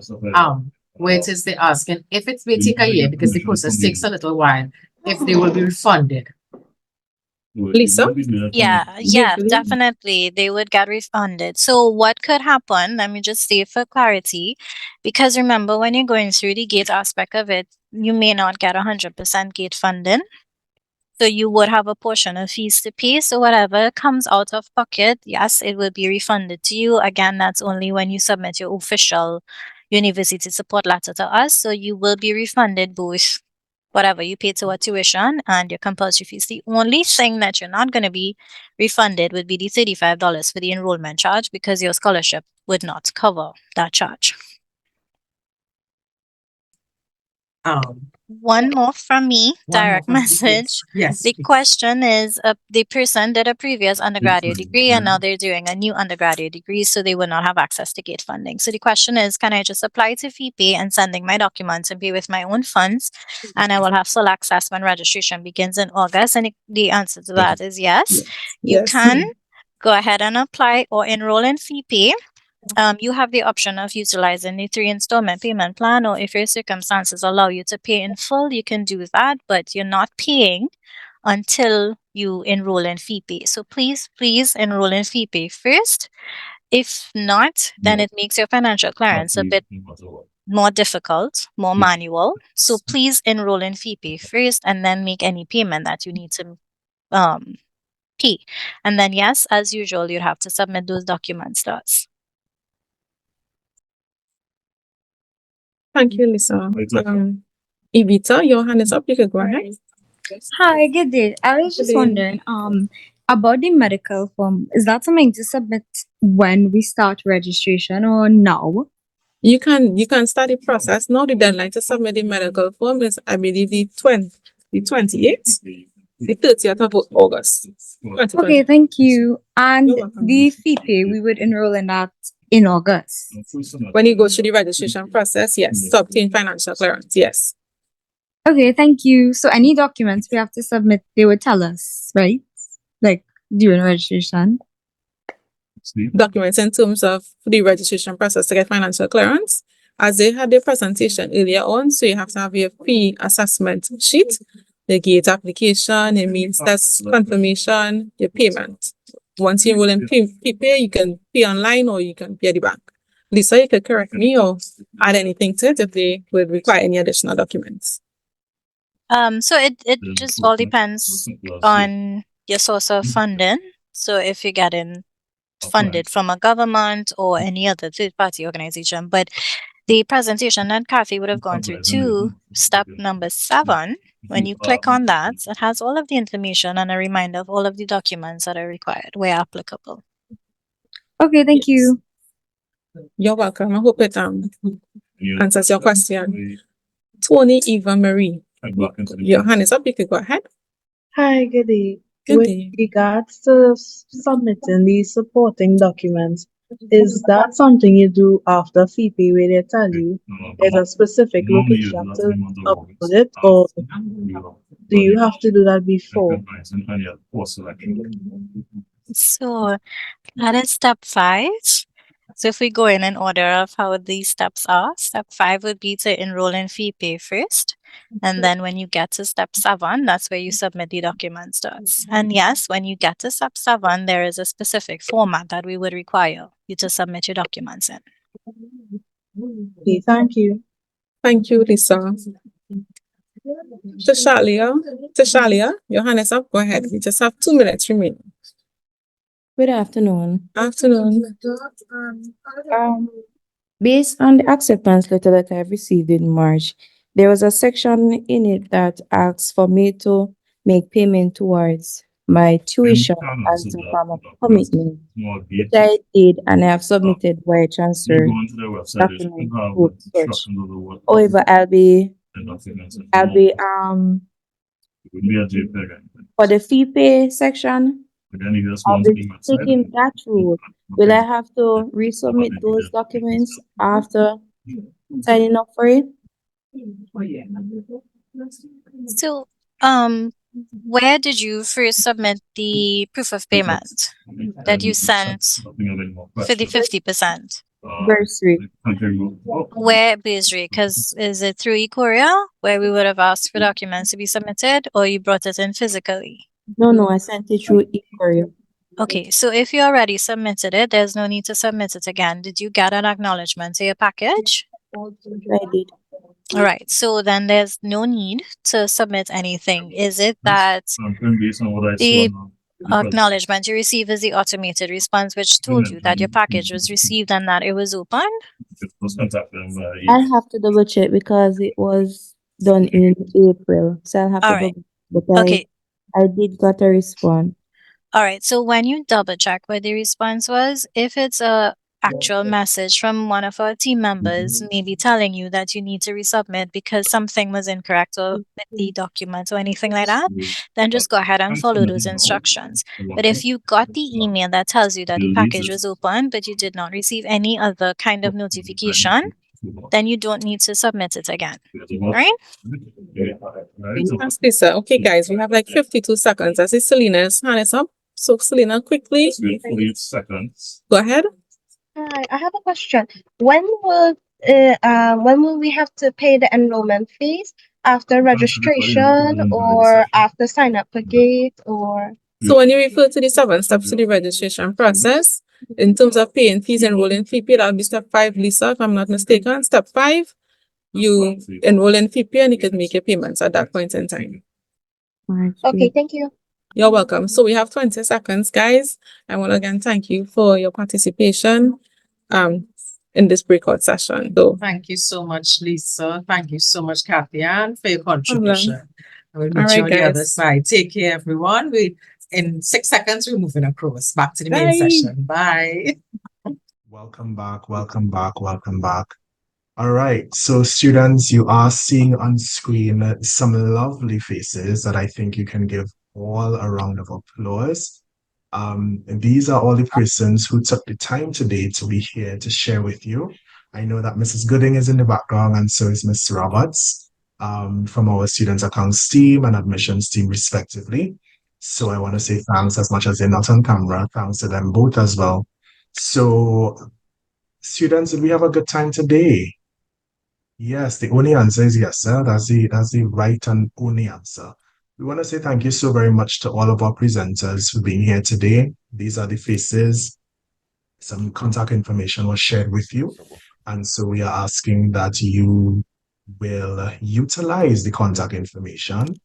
Where it is they're asking if it may take a year because the process takes a little while, if they will be refunded. Lisa? Yeah, definitely. They would get refunded. So what could happen, let me just say for clarity, because remember when you're going through the GATE aspect of it, you may not get 100% GATE funding. So you would have a portion of fees to pay. So whatever comes out of pocket, yes, it will be refunded to you. Again, that's only when you submit your official university support letter to us. So you will be refunded both whatever you pay to our tuition and your compulsory fees. The only thing that you're not going to be refunded would be the $35 for the enrollment charge because your scholarship would not cover that charge. One more from me, direct message. Yes. The question is, the person did a previous undergraduate degree and now they're doing a new undergraduate degree, so they will not have access to GATE funding. So the question is, can I just apply to FeePay and sending my documents and pay with my own funds, and I will have full access when registration begins in August? And the answer to that is yes. You can go ahead and apply or enroll in FeePay. You have the option of utilizing the 3 installment payment plan, or if your circumstances allow you to pay in full, you can do that, but you're not paying until you enroll in FeePay. So please enroll in FeePay first. If not, then it makes your financial clearance a bit more difficult, more manual. So please enroll in FeePay first and then make any payment that you need to pay. And then yes, as usual, you have to submit those documents to us. Thank you, Lisa. Evita, your hand is up. You can go ahead. Hi, good day. I was just wondering, about the medical form. Is that something to submit when we start registration or now? You can start the process now. The deadline to submit the medical form is, I believe, the 28th, the 30th of August. Okay, thank you. And the FeePay, we would enroll in that in August. When you go through the registration process, yes, to obtain financial clearance, yes. Okay, thank you. So any documents we have to submit, they would tell us, right? Like during registration. Documents in terms of the registration process to get financial clearance. As they had their presentation earlier on, so you have to have your fee assessment sheet, the G.A.T.E application, it means that's confirmation, your payment. Once you enroll in FeePay, you can pay online or you can pay at the bank. Lisa, you could correct me or add anything to it if they would require any additional documents. So it just all depends on your source of funding. So if you're getting funded from a government or any other third-party organization, but the presentation that Kathy would have gone through to step number 7, when you click on that, it has all of the information and a reminder of all of the documents that are required where applicable. Okay, thank you. You're welcome. I hope it answers your question. Tony Eva Marie, your hand is up. You can go ahead. Hi, good day. Good With day. regards to submitting the supporting documents, is that something you do after FeePay where they tell you there's a specific location to upload it, or do you have to do that before? So that is step 5. So if we go in order of how these steps are, step 5 would be to enroll in FeePay first. And then when you get to step 7, that's where you submit the documents to us. And yes, when you get to step 7, there is a specific format that we would require you to submit your documents in. Okay, thank you. Thank you, Lisa. Tashalia, your hand is up. Go ahead. We just have 2 minutes remaining. Good afternoon. Afternoon. Based on the acceptance letter that I've received in March, there was a section in it that asks for me to make payment towards my tuition as a form of commitment, which I did, and I have submitted wire transfer document to such. However, I'll be for the FeePay section, I'll be taking that route. Will I have to resubmit those documents after signing up for it? So, where did you first submit the proof of payment that you sent for the 50%? Bursary. Where bursary? Because is it through e-courier where we would have asked for documents to be submitted, or you brought it in physically? No, I sent it through e-courier. Okay, so if you already submitted it, there's no need to submit it again. Did you get an acknowledgement to your package? I did. All right, so then there's no need to submit anything. Is it that the acknowledgement you receive is the automated response which told you that your package was received and that it was opened? I'll have to double check because it was done in April, so I'll have All to right. double. But Okay. I did got a response. All right, so when you double check what the response was, if it's a actual message from one of our team members, maybe telling you that you need to resubmit because something was incorrect or with the document or anything like that, then just go ahead and follow those instructions. But if you got the email that tells you that the package was open, but you did not receive any other kind of notification, then you don't need to submit it again. All right? Thanks, Lisa. Okay, guys, we have like 52 seconds. I see Selena's hand is up. So, Selena, quickly. 48 seconds. Go ahead. Hi, I have a question. When will we have to pay the enrollment fees? After registration or after sign up for G.A.T.E or? So when you refer to the 7 steps to the registration process, in terms of paying fees, enrolling FeePay, that'll be step 5, Lisa, if I'm not mistaken. Step 5, you enroll in FeePay and you can make your payments at that point in time. Okay, thank you. You're welcome. So we have 20 seconds, guys. I want to again thank you for your participation. in this breakout session. So Thank you so much, Lisa. Thank you so much, Kathy Ann, for your contribution. I will meet All you right, on the other guys. side. Take care, everyone. In 6 seconds, we're moving across back to the main Bye. session. Bye. Welcome back, welcome back, welcome back. All right, so students, you are seeing on screen some lovely faces that I think you can give all a round of applause. These are all the persons who took the time today to be here to share with you. I know that Mrs. Gooding is in the background and so is Ms. Roberts from our student accounts team and admissions team respectively. So I want to say thanks as much as they're not on camera. Thanks to them both as well. So students, did we have a good time today? Yes, the only answer is yes, sir. That's the right and only answer. We want to say thank you so very much to all of our presenters for being here today. These are the faces. Some contact information was shared with you. And so we are asking that you will utilize the contact information.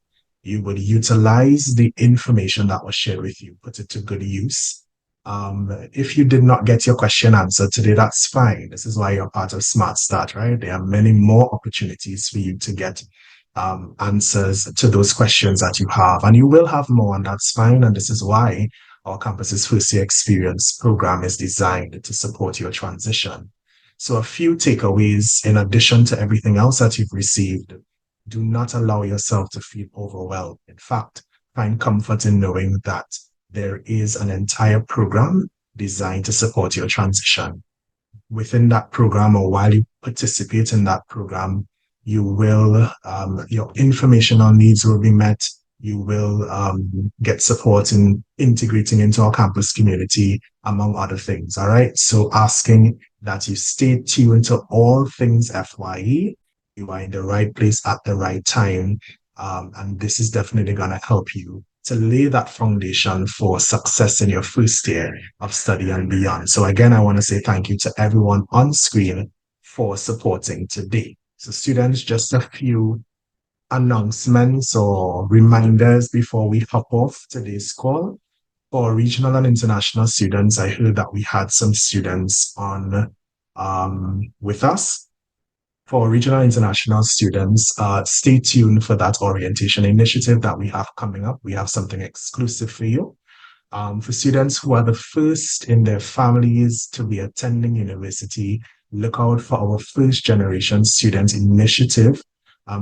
You would utilize the information that was shared with you, put it to good use. If you did not get your question answered today, that's fine. This is why you're part of Smart Start, right? There are many more opportunities for you to get answers to those questions that you have, and you will have more, and that's fine. And this is why our campus's first year experience program is designed to support your transition. So a few takeaways in addition to everything else that you've received. Do not allow yourself to feel overwhelmed. In fact, find comfort in knowing that there is an entire program designed to support your transition. Within that program, or while you participate in that program, you will, your informational needs will be met. You will get support in integrating into our campus community, among other things. All right. So asking that you stay tuned to all things FYE. You are in the right place at the right time. And this is definitely going to help you to lay that foundation for success in your first year of study and beyond. So again, I want to say thank you to everyone on screen for supporting today. So students, just a few announcements or reminders before we hop off today's call. For regional and international students, I heard that we had some students on with us. For regional and international students, stay tuned for that orientation initiative that we have coming up. We have something exclusive for you. For students who are the first in their families to be attending university, look out for our first generation student initiative.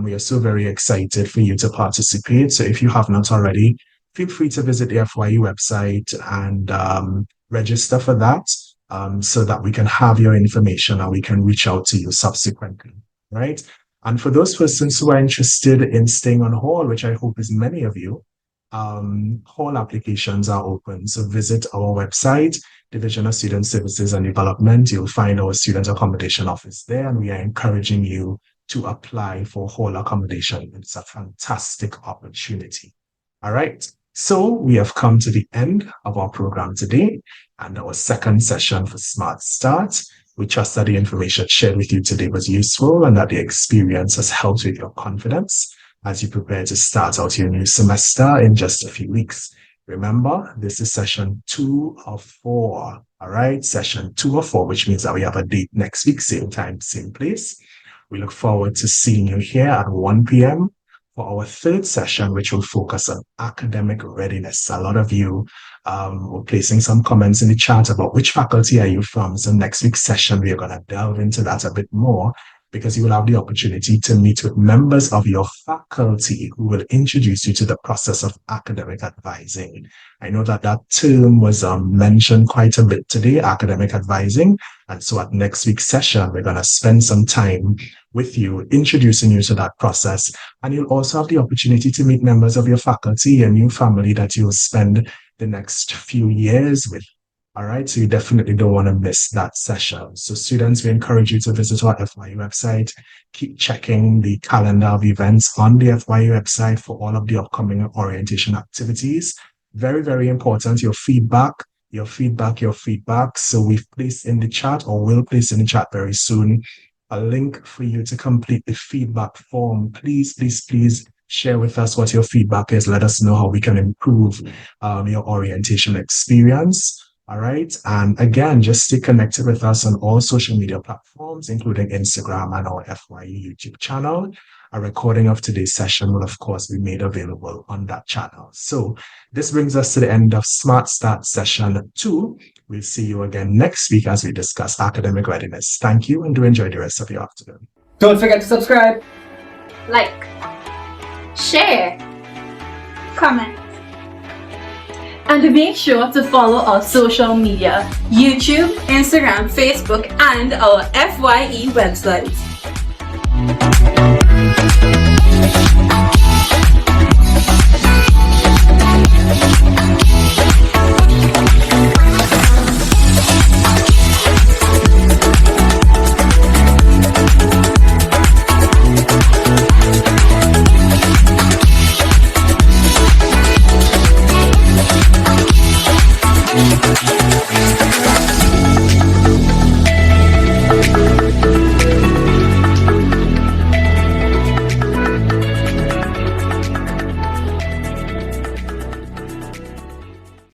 We are so very excited for you to participate. So if you have not already, feel free to visit the FYE website and register for that so that we can have your information and we can reach out to you subsequently, right? And for those persons who are interested in staying on hall, which I hope is many of you, hall applications are open. So visit our website, Division of Student Services and Development. You'll find our student accommodation office there, and we are encouraging you to apply for hall accommodation. It's a fantastic opportunity. All right. So we have come to the end of our program today and our second session for Smart Start. We trust that the information shared with you today was useful and that the experience has helped with your confidence as you prepare to start out your new semester in just a few weeks. Remember, this is session 2 of 4. All right, session 2 of 4, which means that we have a date next week, same time, same place. We look forward to seeing you here at 1 p.m. for our third session, which will focus on academic readiness. A lot of you were placing some comments in the chat about which faculty are you from. So next week's session, we are going to delve into that a bit more because you will have the opportunity to meet with members of your faculty who will introduce you to the process of academic advising. I know that that term was mentioned quite a bit today, academic advising. And so at next week's session, we're going to spend some time with you, introducing you to that process. And you'll also have the opportunity to meet members of your faculty, a new family that you'll spend the next few years with. All right, so you definitely don't want to miss that session. So students, we encourage you to visit our FYE website. Keep checking the calendar of events on the FYE website for all of the upcoming orientation activities. Very, very important, your feedback. So we've placed in the chat, or will place in the chat very soon, a link for you to complete the feedback form. Please, please, please share with us what your feedback is. Let us know how we can improve your orientation experience. All right. And again, just stay connected with us on all social media platforms, including Instagram and our FYE YouTube channel. A recording of today's session will, of course, be made available on that channel. So this brings us to the end of Smart Start session 2. We'll see you again next week as we discuss academic readiness. Thank you and do enjoy the rest of your afternoon. Don't forget to subscribe, Like, share, comment. And make sure to follow our social media, YouTube, Instagram, Facebook, and our FYE website.